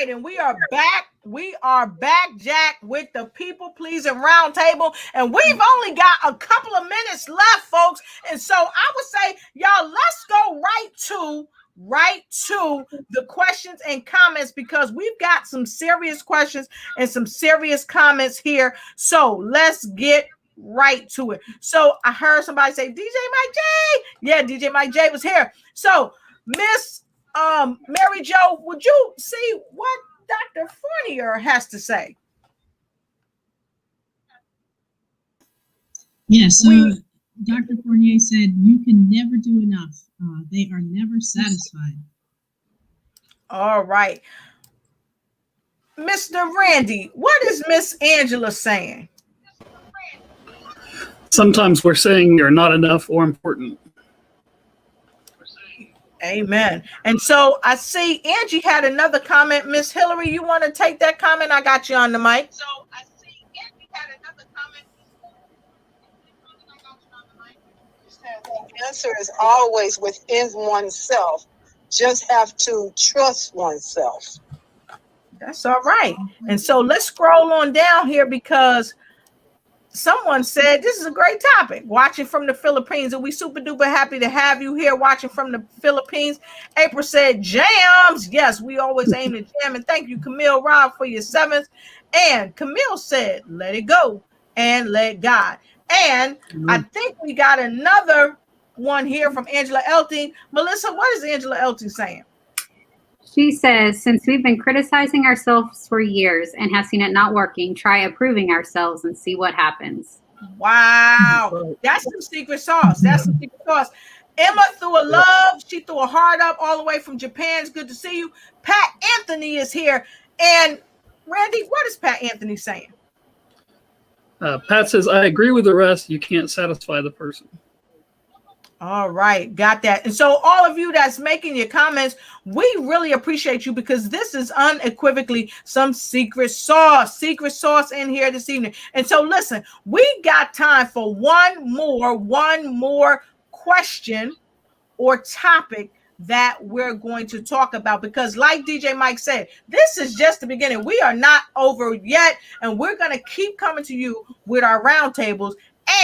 S1: And we are back. We are back, Jack, with the People Pleasing Roundtable. And we've only got a couple of minutes left, folks. And so I would say, y'all, let's go right to the questions and comments, because we've got some serious questions and some serious comments here. So let's get right to it. So I heard somebody say, DJ Mike J. Yeah, DJ Mike J was here. So Miss Mary Jo, would you see what Dr. Fournier has to say?
S4: Yes, so Dr. Fournier said, you can never do enough. They are never satisfied.
S1: All right. Mr. Randy, what is Miss Angela saying?
S6: Sometimes we're saying you're not enough or important.
S1: Amen. And so I see Angie had another comment. Miss Hillary, you want to take that comment? I got you on the mic. So I see Angie had another comment.
S3: The answer is always within oneself. Just have to trust oneself.
S1: That's all right. And so let's scroll on down here, because someone said this is a great topic. Watching from the Philippines, and we super duper happy to have you here watching from the Philippines. April said jams. Yes, we always aim to jam. And thank you, Camille Rob, for your 7th. And Camille said, let it go and let God. And I think we got another one here from Angela Elting. Melissa, what is Angela Elting saying?
S7: She says, since we've been criticizing ourselves for years and have seen it not working, try approving ourselves and see what happens.
S1: Wow. That's some secret sauce. That's some secret sauce. Emma threw a love. She threw a heart up all the way from Japan. It's good to see you. Pat Anthony is here. And Randy, what is Pat Anthony saying?
S6: Pat says, I agree with the rest. You can't satisfy the person.
S1: All right, got that. And so all of you that's making your comments, we really appreciate you, because this is unequivocally some secret sauce in here this evening. And so listen, we got time for one more question or topic that we're going to talk about, because like DJ Mike said, this is just the beginning. We are not over yet, and we're going to keep coming to you with our roundtables,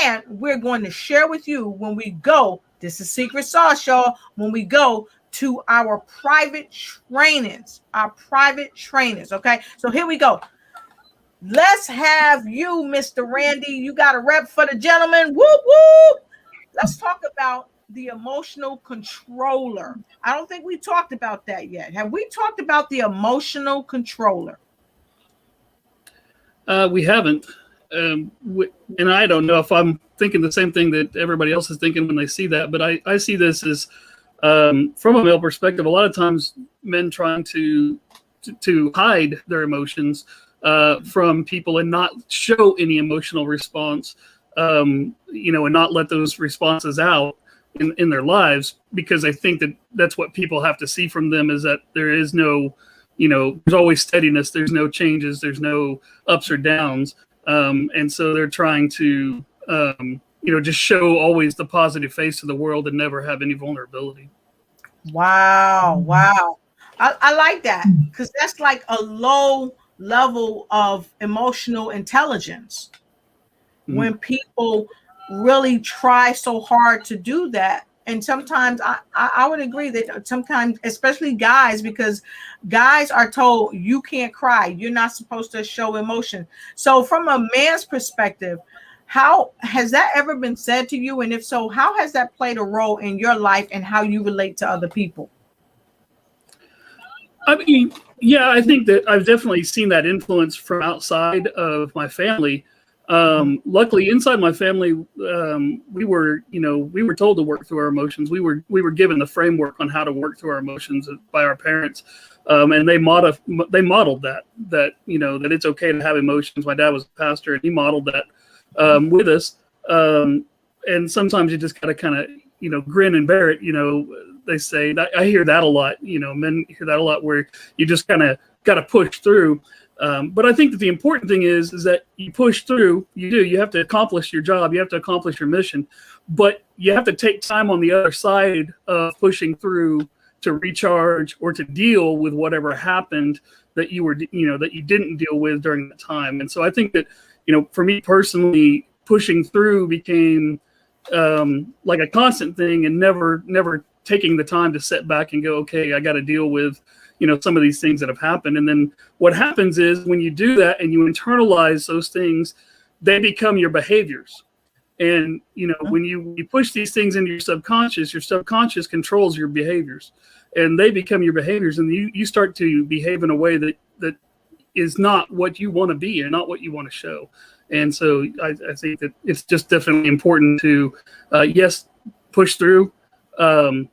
S1: and we're going to share with you when we go. This is secret sauce, y'all. When we go to our private trainings, okay? So here we go. Let's have you, Mr. Randy. You got a rep for the gentleman. Whoop, whoop. Let's talk about the emotional controller. I don't think we talked about that yet. Have we talked about the emotional controller?
S6: We haven't. And I don't know if I'm thinking the same thing that everybody else is thinking when they see that, but I see this as, from a male perspective, a lot of times men trying to hide their emotions from people and not show any emotional response, and not let those responses out in their lives, because I think that that's what people have to see from them, is that there is no, there's always steadiness. There's no changes. There's no ups or downs. And so they're trying to, just show always the positive face of the world and never have any vulnerability.
S1: Wow. I like that, because that's like a low level of emotional intelligence. Mm-hmm. When people really try so hard to do that. And sometimes I would agree that sometimes, especially guys, because guys are told you can't cry, you're not supposed to show emotion. So from a man's perspective, how has that ever been said to you? And if so, how has that played a role in your life and how you relate to other people?
S6: I mean, yeah, I think that I've definitely seen that influence from outside of my family. Luckily, inside my family, we were told to work through our emotions. We were given the framework on how to work through our emotions by our parents, and they modeled that it's okay to have emotions. My dad was a pastor, and he modeled that with us. And sometimes you just gotta kind of grin and bear it. They say that, I hear that a lot. Men hear that a lot, where you just kind of gotta push through. But I think that the important thing is that you push through. You have to accomplish your job. You have to accomplish your mission, but you have to take time on the other side of pushing through to recharge or to deal with whatever happened that you didn't deal with during the time. And so I think that, for me personally, pushing through became like a constant thing, and never taking the time to sit back and go, okay, I got to deal with some of these things that have happened. And then what happens is when you do that and you internalize those things, they become your behaviors. And, when you push these things into your subconscious controls your behaviors, and they become your behaviors. And you start to behave in a way that is not what you want to be and not what you want to show. And so I think that it's just definitely important to, yes, push through and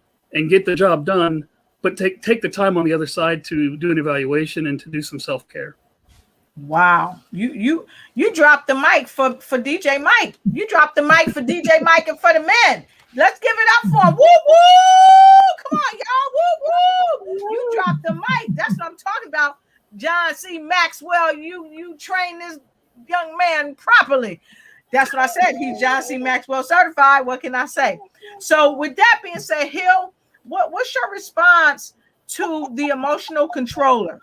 S6: get the job done, but take the time on the other side to do an evaluation and to do some self-care.
S1: Wow. You dropped the mic for DJ Mike. You dropped the mic for DJ Mike and for the men. Let's give it up for him. Woo, woo! Come on, y'all. Woo, woo! You dropped the mic. That's what I'm talking about. John C. Maxwell, you train this young man properly. That's what I said. He's John C. Maxwell certified. What can I say? So with that being said, Hill, what's your response to the emotional controller?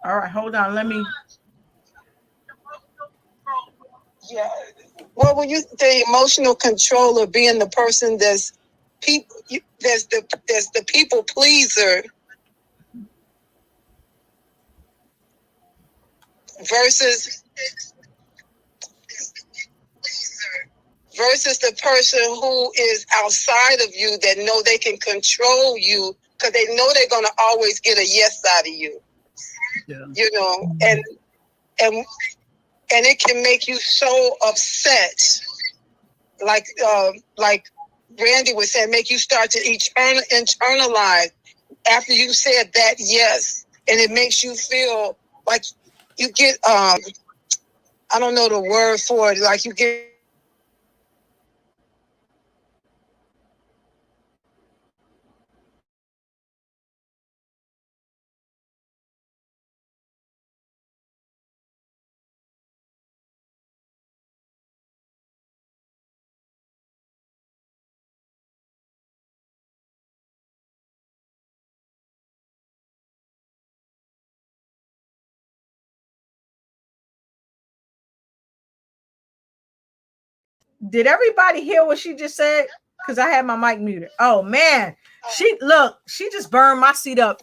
S1: All right, hold on. Let me.
S3: Yeah. Well, when you the emotional controller being the person that's the people pleaser versus the person who is outside of you that know they can control you because they know they're going to always get a yes out of you. Yeah. And it can make you so upset, like Randy was saying, make you start to internalize after you said that yes, and it makes you feel like you get
S5: I don't know the word for it. Like you get.
S1: Did everybody hear what she just said? Because I had my mic muted. Oh man, she just burned my seat up.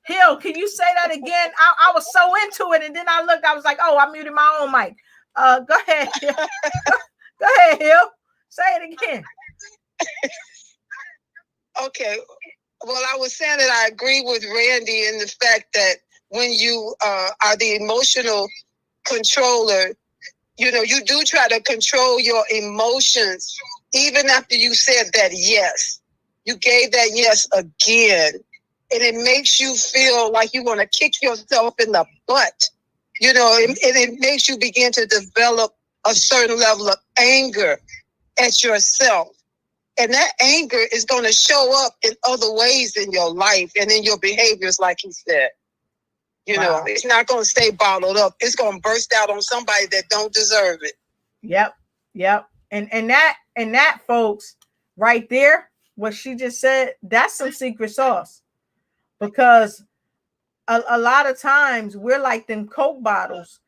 S1: Hill, can you say that again? I was so into it, and then I looked. I was like, oh, I muted my own mic. Go ahead, Hill. Go ahead, Hill. Say it again.
S5: Okay. Well, I was saying that I agree with Randy in the fact that when you are the emotional controller, you know, you do try to control your emotions. Even after you said that yes, you gave that yes again. And it makes you feel like you want to kick yourself in the butt. You know, and it makes you begin to develop a certain level of anger at yourself. And that anger is going to show up in other ways in your life and in your behaviors, like he said. You know, it's not going to stay bottled up. It's going to burst out on somebody that don't deserve it.
S1: Yep. And that, folks, right there, what she just said, that's some secret sauce. Because a lot of times we're like them Coke bottles.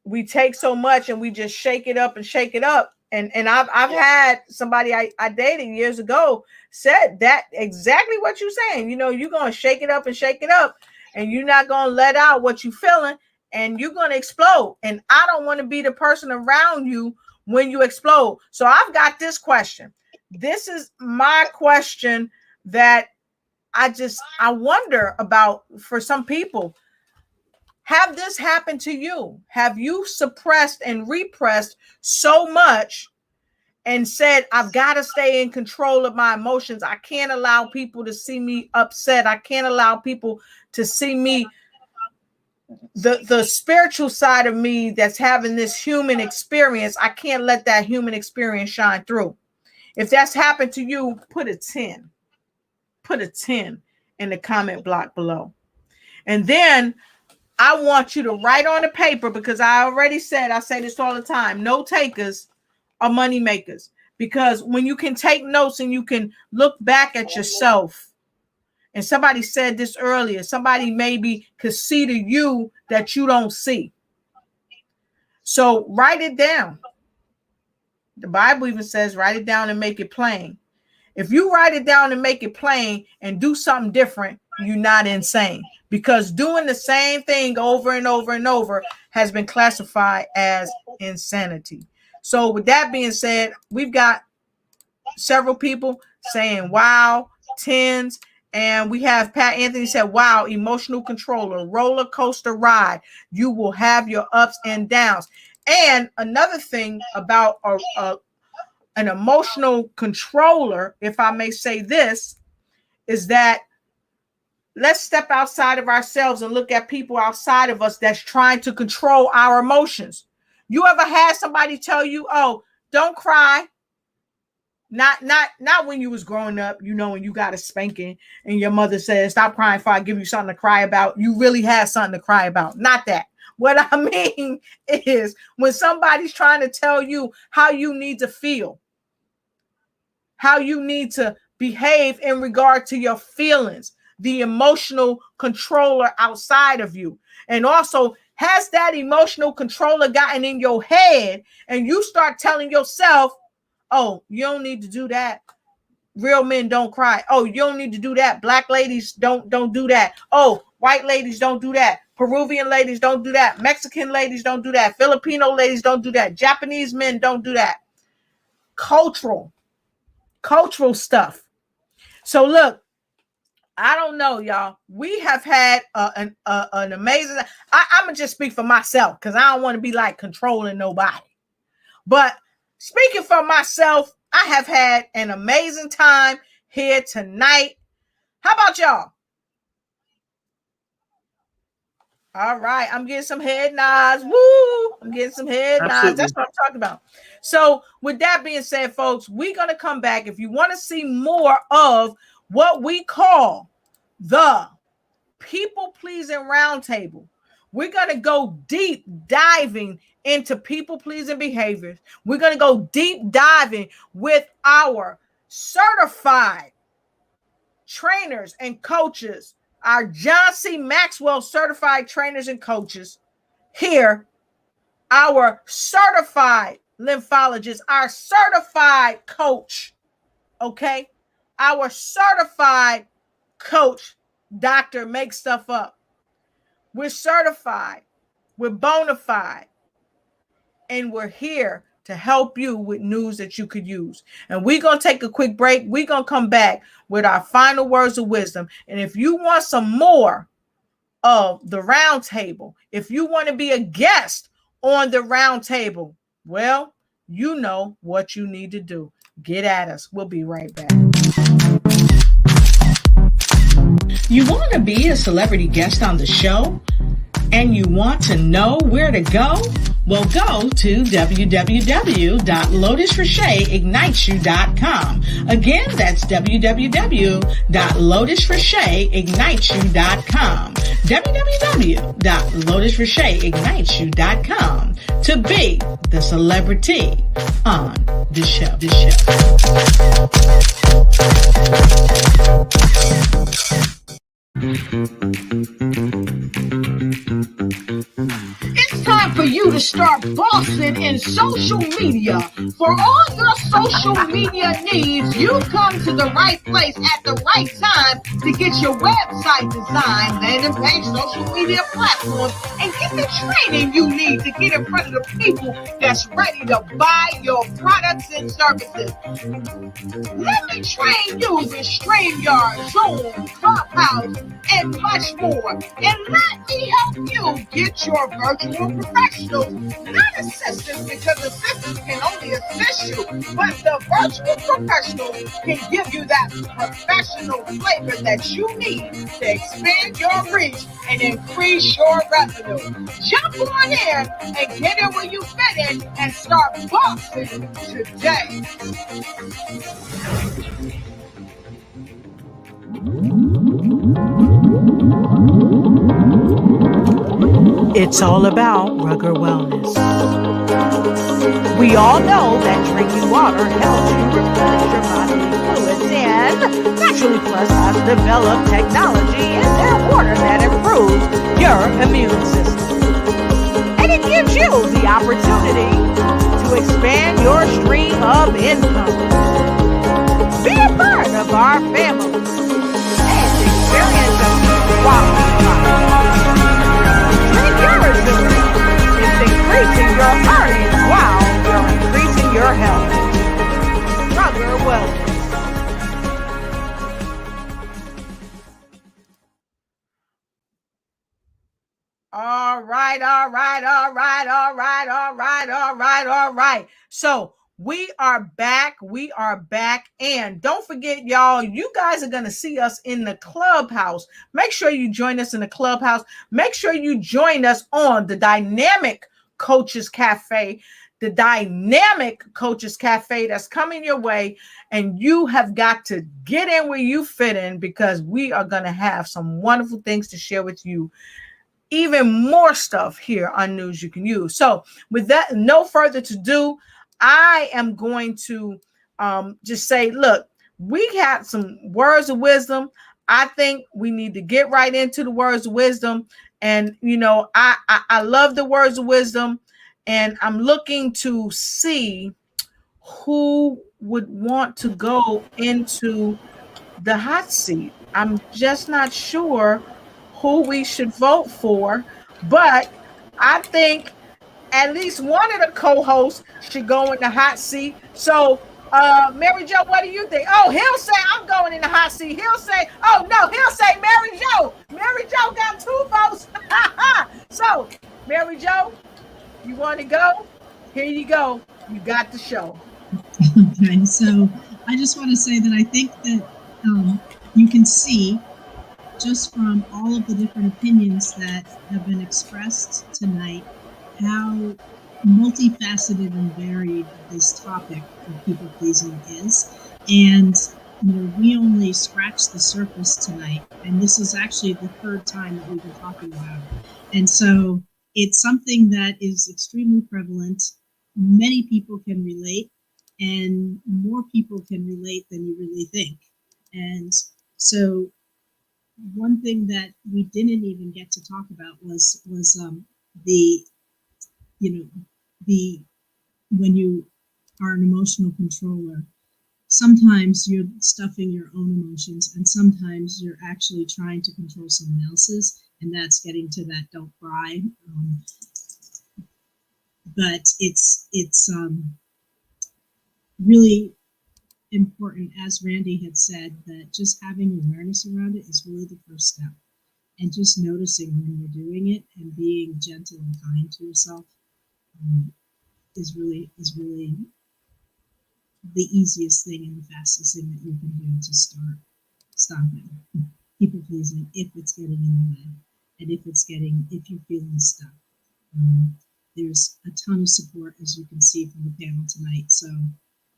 S1: We take so much and we just shake it up and shake it up. And I've had somebody I dated years ago said that exactly what you're saying. You know, you're going to shake it up and shake it up, and you're not going to let out what you're feeling, and you're going to explode. And I don't want to be the person around you when you explode. So I've got this question. This is my question that I wonder about for some people. Have this happened to you? Have you suppressed and repressed so much and said, I've got to stay in control of my emotions. I can't allow people to see me upset. I can't allow people to see me, the spiritual side of me that's having this human experience. I can't let that human experience shine through. If that's happened to you, put a 10. Put a 10 in the comment block below. And then I want you to write on the paper, because I already said, I say this all the time, note takers are money makers. Because when you can take notes and you can look back at yourself, and somebody said this earlier, somebody maybe could see to you that you don't see. So write it down. The Bible even says, write it down and make it plain. If you write it down and make it plain and do something different, you're not insane. Because doing the same thing over and over and over has been classified as insanity. So with that being said, we've got several people saying, wow, 10s. And we have Pat Anthony said, wow, emotional controller, roller coaster ride. You will have your ups and downs. And another thing about an emotional controller, if I may say this, is that let's step outside of ourselves and look at people outside of us that's trying to control our emotions. You ever had somebody tell you, oh, don't cry? Not when you was growing up, you know, when you got a spanking and your mother says, stop crying before I give you something to cry about. You really had something to cry about. Not that. What I mean is when somebody's trying to tell you how you need to feel, how you need to behave in regard to your feelings, the emotional controller outside of you. And also, has that emotional controller gotten in your head and you start telling yourself, oh, you don't need to do that. Real men don't cry. Oh, you don't need to do that. Black ladies don't do that. Oh, white ladies don't do that. Peruvian ladies don't do that. Mexican ladies don't do that. Filipino ladies don't do that. Japanese men don't do that. Cultural stuff. So look, I don't know, y'all. We have had an amazing. I'm gonna just speak for myself because I don't want to be like controlling nobody. But speaking for myself, I have had an amazing time here tonight. How about y'all? All right, I'm getting some head nods. Woo! I'm getting some head nods.
S6: Absolutely.
S1: That's what I'm talking about. So with that being said, folks, we're going to come back. If you want to see more of what we call the people-pleasing roundtable, we're going to go deep diving into people-pleasing behaviors. We're going to go deep diving with our certified trainers and coaches, our John C. Maxwell certified trainers and coaches here, our certified lymphologist, our certified coach, okay? Our certified coach, doctor, make stuff up. We're certified, we're bona fide, and we're here to help you with news that you could use. And we're going to take a quick break. We're going to come back with our final words of wisdom. And if you want some more of the roundtable, if you want to be a guest on the roundtable, well, you know what you need to do. Get at us. We'll be right back.
S9: You want to be a celebrity guest on the show? And you want to know where to go? Well, go to www.lotusrocheteignitesyou.com. Again, that's www.lotusrocheteignitesyou.com. www.lotusrocheteignitesyou.com to be the celebrity on the show.
S1: It's time for you to start bossing in social media. For all your social media needs, you come to the right place at the right time to get your website designed, landing page, social media platforms, and get the training you need to get in front of the people that's ready to buy your products and services. Let me train you with StreamYard, Zoom, Clubhouse, and much more. And let me help you get your virtual professionals, not assistants, because assistants can only assist you, but the virtual professionals can give you that professional flavor that you need to expand your reach and increase your revenue. Jump on in and get in where you fit in and start boxing today. It's all about Rugger Wellness. We all know that drinking water helps you replenish your bodily fluids, and Naturally Plus has developed technology in their water that improves your immune system. And it gives you the opportunity to expand your stream of income. Be a part of our family and experience a quality life. Drink your resilience. It's increasing your earnings while you're increasing your health. Rugger Wellness. All right. So we are back. And don't forget, y'all, you guys are going to see us in the clubhouse. Make sure you join us in the clubhouse. Make sure you join us on the Dynamic Coaches Cafe. The Dynamic Coaches Cafe that's coming your way. And you have got to get in where you fit in, because we are going to have some wonderful things to share with you. Even more stuff here on News You Can Use. So with that, no further to do, I am going to just say, look, we had some words of wisdom. I think we need to get right into the words of wisdom. And, you know, I love the words of wisdom, and I'm looking to see who would want to go into the hot seat. I'm just not sure who we should vote for, but I think at least one of the co-hosts should go in the hot seat. So, Mary Jo, what do you think? Oh, he'll say I'm going in the hot seat. He'll say, oh no, he'll say Mary Jo. Mary Jo got 2 votes. So, Mary Jo, you want to go? Here you go. You got the show.
S4: Okay, so I just want to say that I think that you can see, just from all of the different opinions that have been expressed tonight, how multifaceted and varied this topic of people pleasing is. And we only scratched the surface tonight, and this is actually the third time that we've been talking about it. And so it's something that is extremely prevalent. Many people can relate, and more people can relate than you really think. And so one thing that we didn't even get to talk about was the when you are an emotional controller, sometimes you're stuffing your own emotions, and sometimes you're actually trying to control someone else's, and that's getting to that don't cry. But it's really important, as Randy had said, that just having awareness around it is really the first step, and just noticing when you're doing it and being gentle and kind to yourself is really the easiest thing and the fastest thing that you can do to start stopping people pleasing if it's getting in the way, and if you're feeling stuck. There's a ton of support, as you can see from the panel tonight. So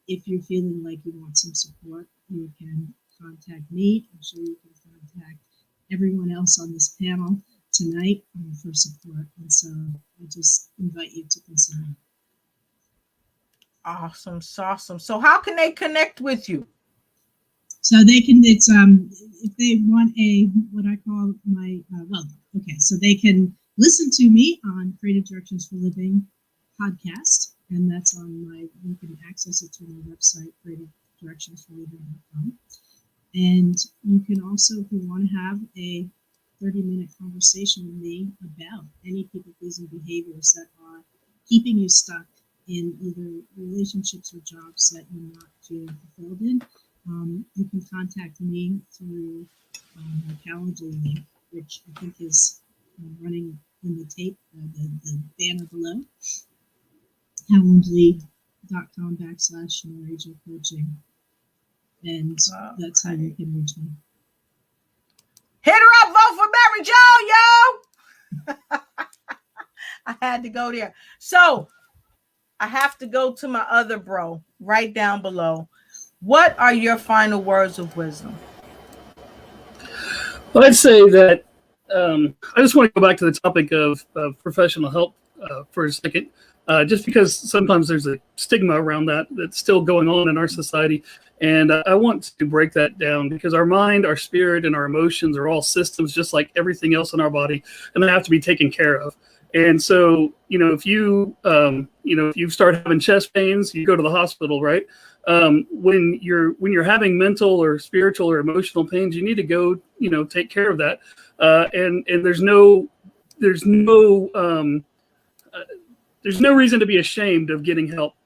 S4: if you're feeling like you want some support, you can contact me. I'm sure you can contact everyone else on this panel tonight for support. And so I just invite you to consider it.
S1: Awesome. So how can they connect with you?
S4: So they can, it's if they want what I call my so they can listen to me on Creative Directions for Living podcast, and that's on you can access it through my website, creativedirectionsforliving.com. And you can also, if you want to have a 30-minute conversation with me about any people-pleasing behaviors that are keeping you stuck in either relationships or jobs that you're not feeling fulfilled in, you can contact me through my Calendly link, which I think is running in the tape, the banner below, calendly.com/Mary Jo Coaching. And that's how you can reach me.
S1: Hit her up, vote for Mary Jo, yo! I had to go there. So I have to go to my other bro right down below. What are your final words of wisdom?
S6: Well, I'd say that I just want to go back to the topic of professional help for a second, just because sometimes there's a stigma around that's still going on in our society. And I want to break that down, because our mind, our spirit, and our emotions are all systems just like everything else in our body, and they have to be taken care of. And so, if you start having chest pains, you go to the hospital, right? When you're having mental or spiritual or emotional pains, you need to go, take care of that. And there's no reason to be ashamed of getting help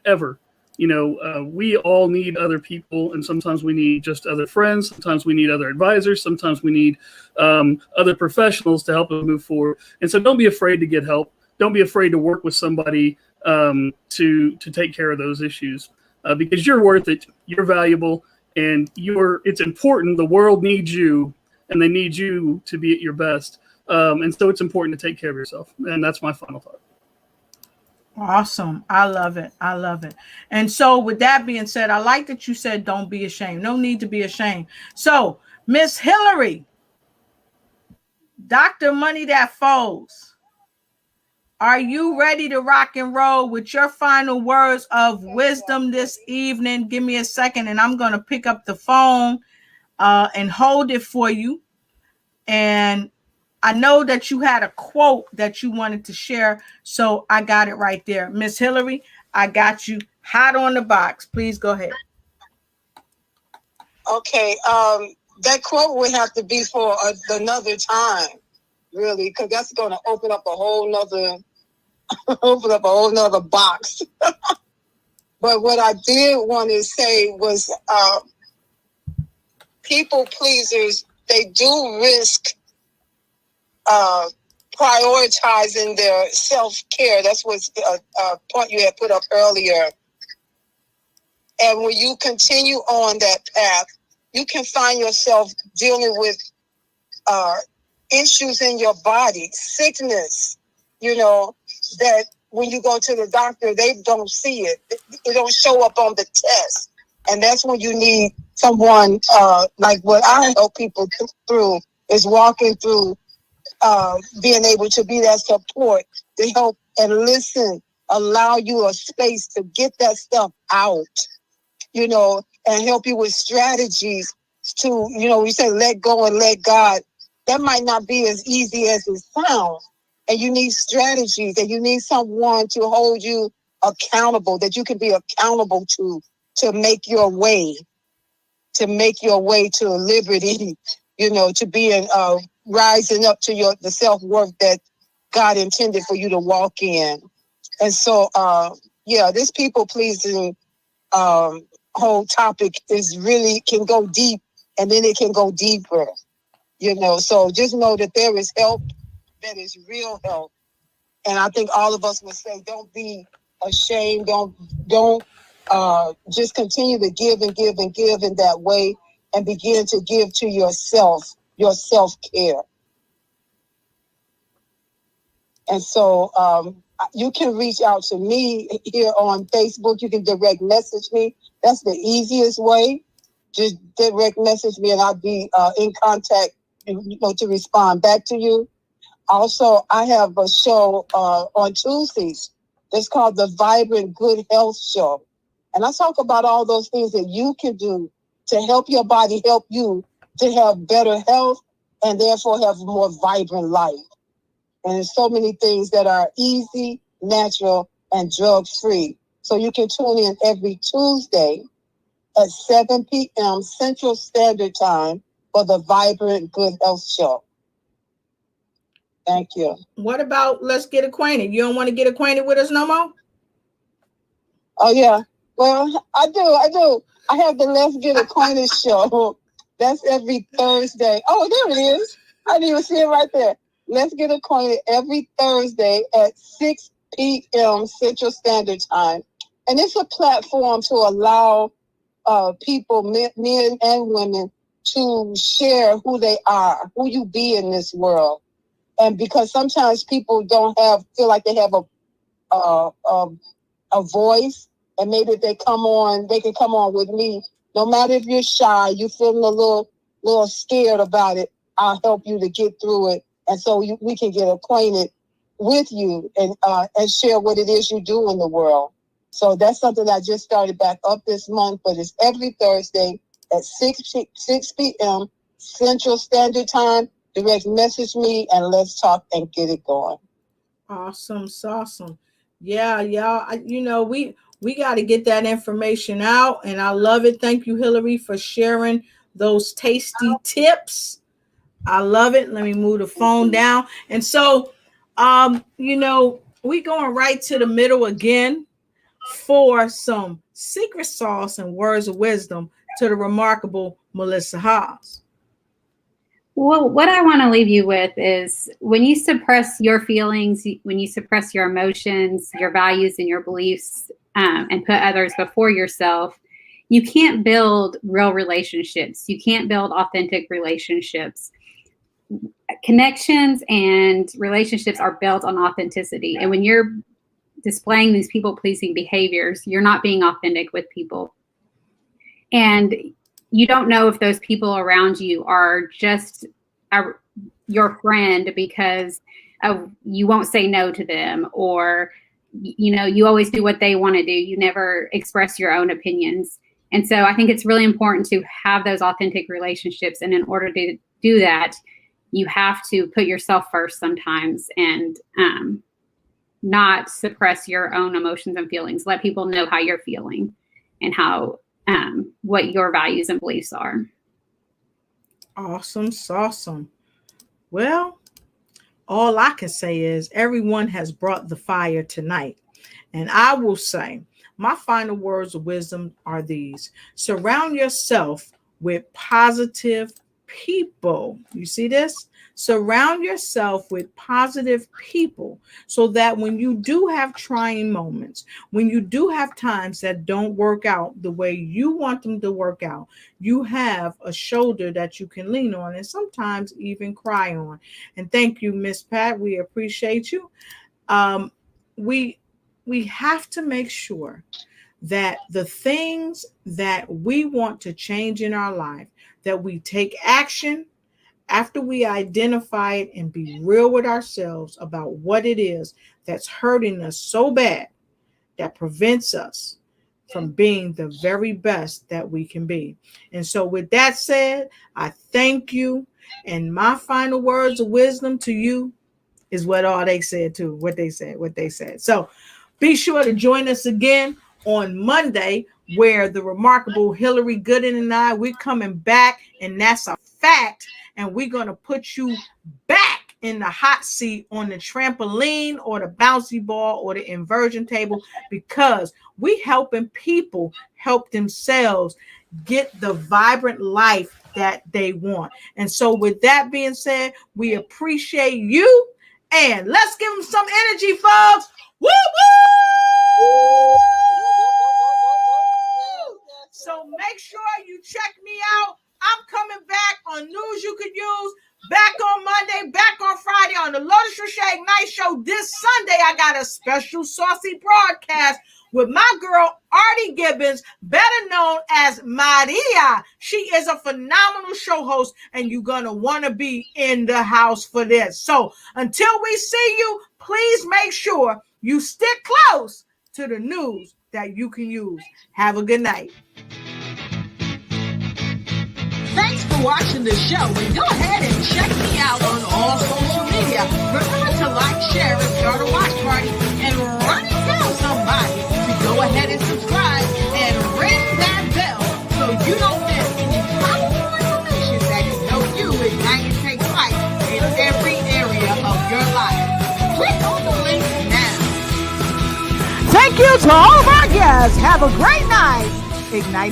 S6: ever. We all need other people, and sometimes we need just other friends. Sometimes we need other advisors. Sometimes we need other professionals to help us move forward. And so don't be afraid to get help. Don't be afraid to work with somebody to take care of those issues, because you're worth it. You're valuable, and it's important. The world needs you, and they need you to be at your best. And so it's important to take care of yourself. And that's my final thought.
S1: Awesome. I love it. And so with that being said, I like that you said don't be ashamed. No need to be ashamed. So Miss Hillary, Dr. Money That Foes, are you ready to rock and roll with your final words of wisdom this evening? Give me a second, and I'm going to pick up the phone and hold it for you. And I know that you had a quote that you wanted to share, so I got it right there. Miss Hillary, I got you hot on the box. Please go ahead.
S10: Okay, that quote would have to be for another time, really, because that's going to open up a whole nother box. But what I did want to say was, people pleasers, they do risk prioritizing their self-care. That's what's a point you had put up earlier. And when you continue on that path, you can find yourself dealing with issues in your body, sickness, that when you go to the doctor, they don't see it. It don't show up on the test. And that's when you need someone like what I help people through is walking through being able to be that support to help and listen, allow you a space to get that stuff out, you know, and help you with strategies to, you know, we say let go and let God. That might not be as easy as it sounds. And you need strategies, and you need someone to hold you accountable, that you can be accountable to make your way, to liberty, you know, to be in rising up to the self-worth that God intended for you to walk in. And so, this people pleasing whole topic is really can go deep, and then it can go deeper, you know. So just know that there is help, that is real help. And I think all of us would say, don't be ashamed. Don't just continue to give and give and give in that way, and begin to give to yourself, your self-care. And so you can reach out to me here on Facebook. You can direct message me. That's the easiest way. Just direct message me, and I'll be in contact, you know, to respond back to you. Also, I have a show on Tuesdays that's called the Vibrant Good Health Show. And I talk about all those things that you can do to help your body, help you to have better health, and therefore have a more vibrant life. And there's so many things that are easy, natural, and drug-free. So you can tune in every Tuesday at 7 p.m. Central Standard Time for the Vibrant Good Health Show. Thank you.
S1: What about Let's Get Acquainted? You don't want to get acquainted with us no more?
S10: Oh, yeah. Well, I do. I have the Let's Get Acquainted show. That's every Thursday. Oh, there it is. I didn't even see it right there. Let's Get Acquainted every Thursday at 6 p.m. Central Standard Time. And it's a platform to allow people, men and women, to share who they are, who you be in this world. And because sometimes people feel like they have a voice, and maybe if they can come on with me. No matter if you're shy, you're feeling a little scared about it, I'll help you to get through it. And so we can get acquainted with you and share what it is you do in the world. So that's something I just started back up this month, but it's every Thursday at 6 p.m. Central Standard Time. Direct message me and let's talk and get it going.
S1: Awesome. Yeah, y'all. You know, we got to get that information out, and I love it. Thank you, Hillary, for sharing those tasty tips. I love it. Let me move the phone down. And so, you know, we going right to the middle again for some secret sauce and words of wisdom to the remarkable Melissa Haas.
S7: Well, what I want to leave you with is when you suppress your feelings, when you suppress your emotions, your values, and your beliefs, and put others before yourself, you can't build real relationships. You can't build authentic relationships. Connections and relationships are built on authenticity. And when you're displaying these people-pleasing behaviors, you're not being authentic with people. And you don't know if those people around you are just your friend because you won't say no to them, or, you know, you always do what they want to do. You never express your own opinions. And so I think it's really important to have those authentic relationships. And in order to do that, you have to put yourself first sometimes and not suppress your own emotions and feelings. Let people know how you're feeling and how what your values and beliefs are.
S1: Awesome. Well, all I can say is everyone has brought the fire tonight. And I will say my final words of wisdom are these: surround yourself with positive people. You see this? Surround yourself with positive people so that when you do have trying moments, when you do have times that don't work out the way you want them to work out, you have a shoulder that you can lean on and sometimes even cry on. And thank you, Miss Pat. We appreciate you. we have to make sure that the things that we want to change in our life, that we take action after we identify it and be real with ourselves about what it is that's hurting us so bad that prevents us from being the very best that we can be. And so with that said, I thank you. And my final words of wisdom to you is what they said. So be sure to join us again on Monday, where the remarkable Hillary Gooden and I, we're coming back, and that's a fact. And we're going to put you back in the hot seat on the trampoline or the bouncy ball or the inversion table, because we helping people help themselves get the vibrant life that they want. And so with that being said, we appreciate you, and let's give them some energy, folks. Woo woo! So make sure you check me out. I'm coming back on News You Could Use, back on Monday, back on Friday on the Lotus Richey Ignite Show. This Sunday, I got a special saucy broadcast with my girl, Artie Gibbons, better known as Maria. She is a phenomenal show host, and you're going to want to be in the house for this. So until we see you, please make sure you stick close to the news that you can use. Have a good night.
S9: Thanks for watching the show, and go ahead and check me out on all social media. Remember to like, share, and start a watch party, and run and tell somebody to go ahead and subscribe and ring that bell so you don't miss any powerful information that can help you ignite and take flight in every area of your life. Click on the link now.
S1: Thank you to all of our guests. Have a great night. Ignite.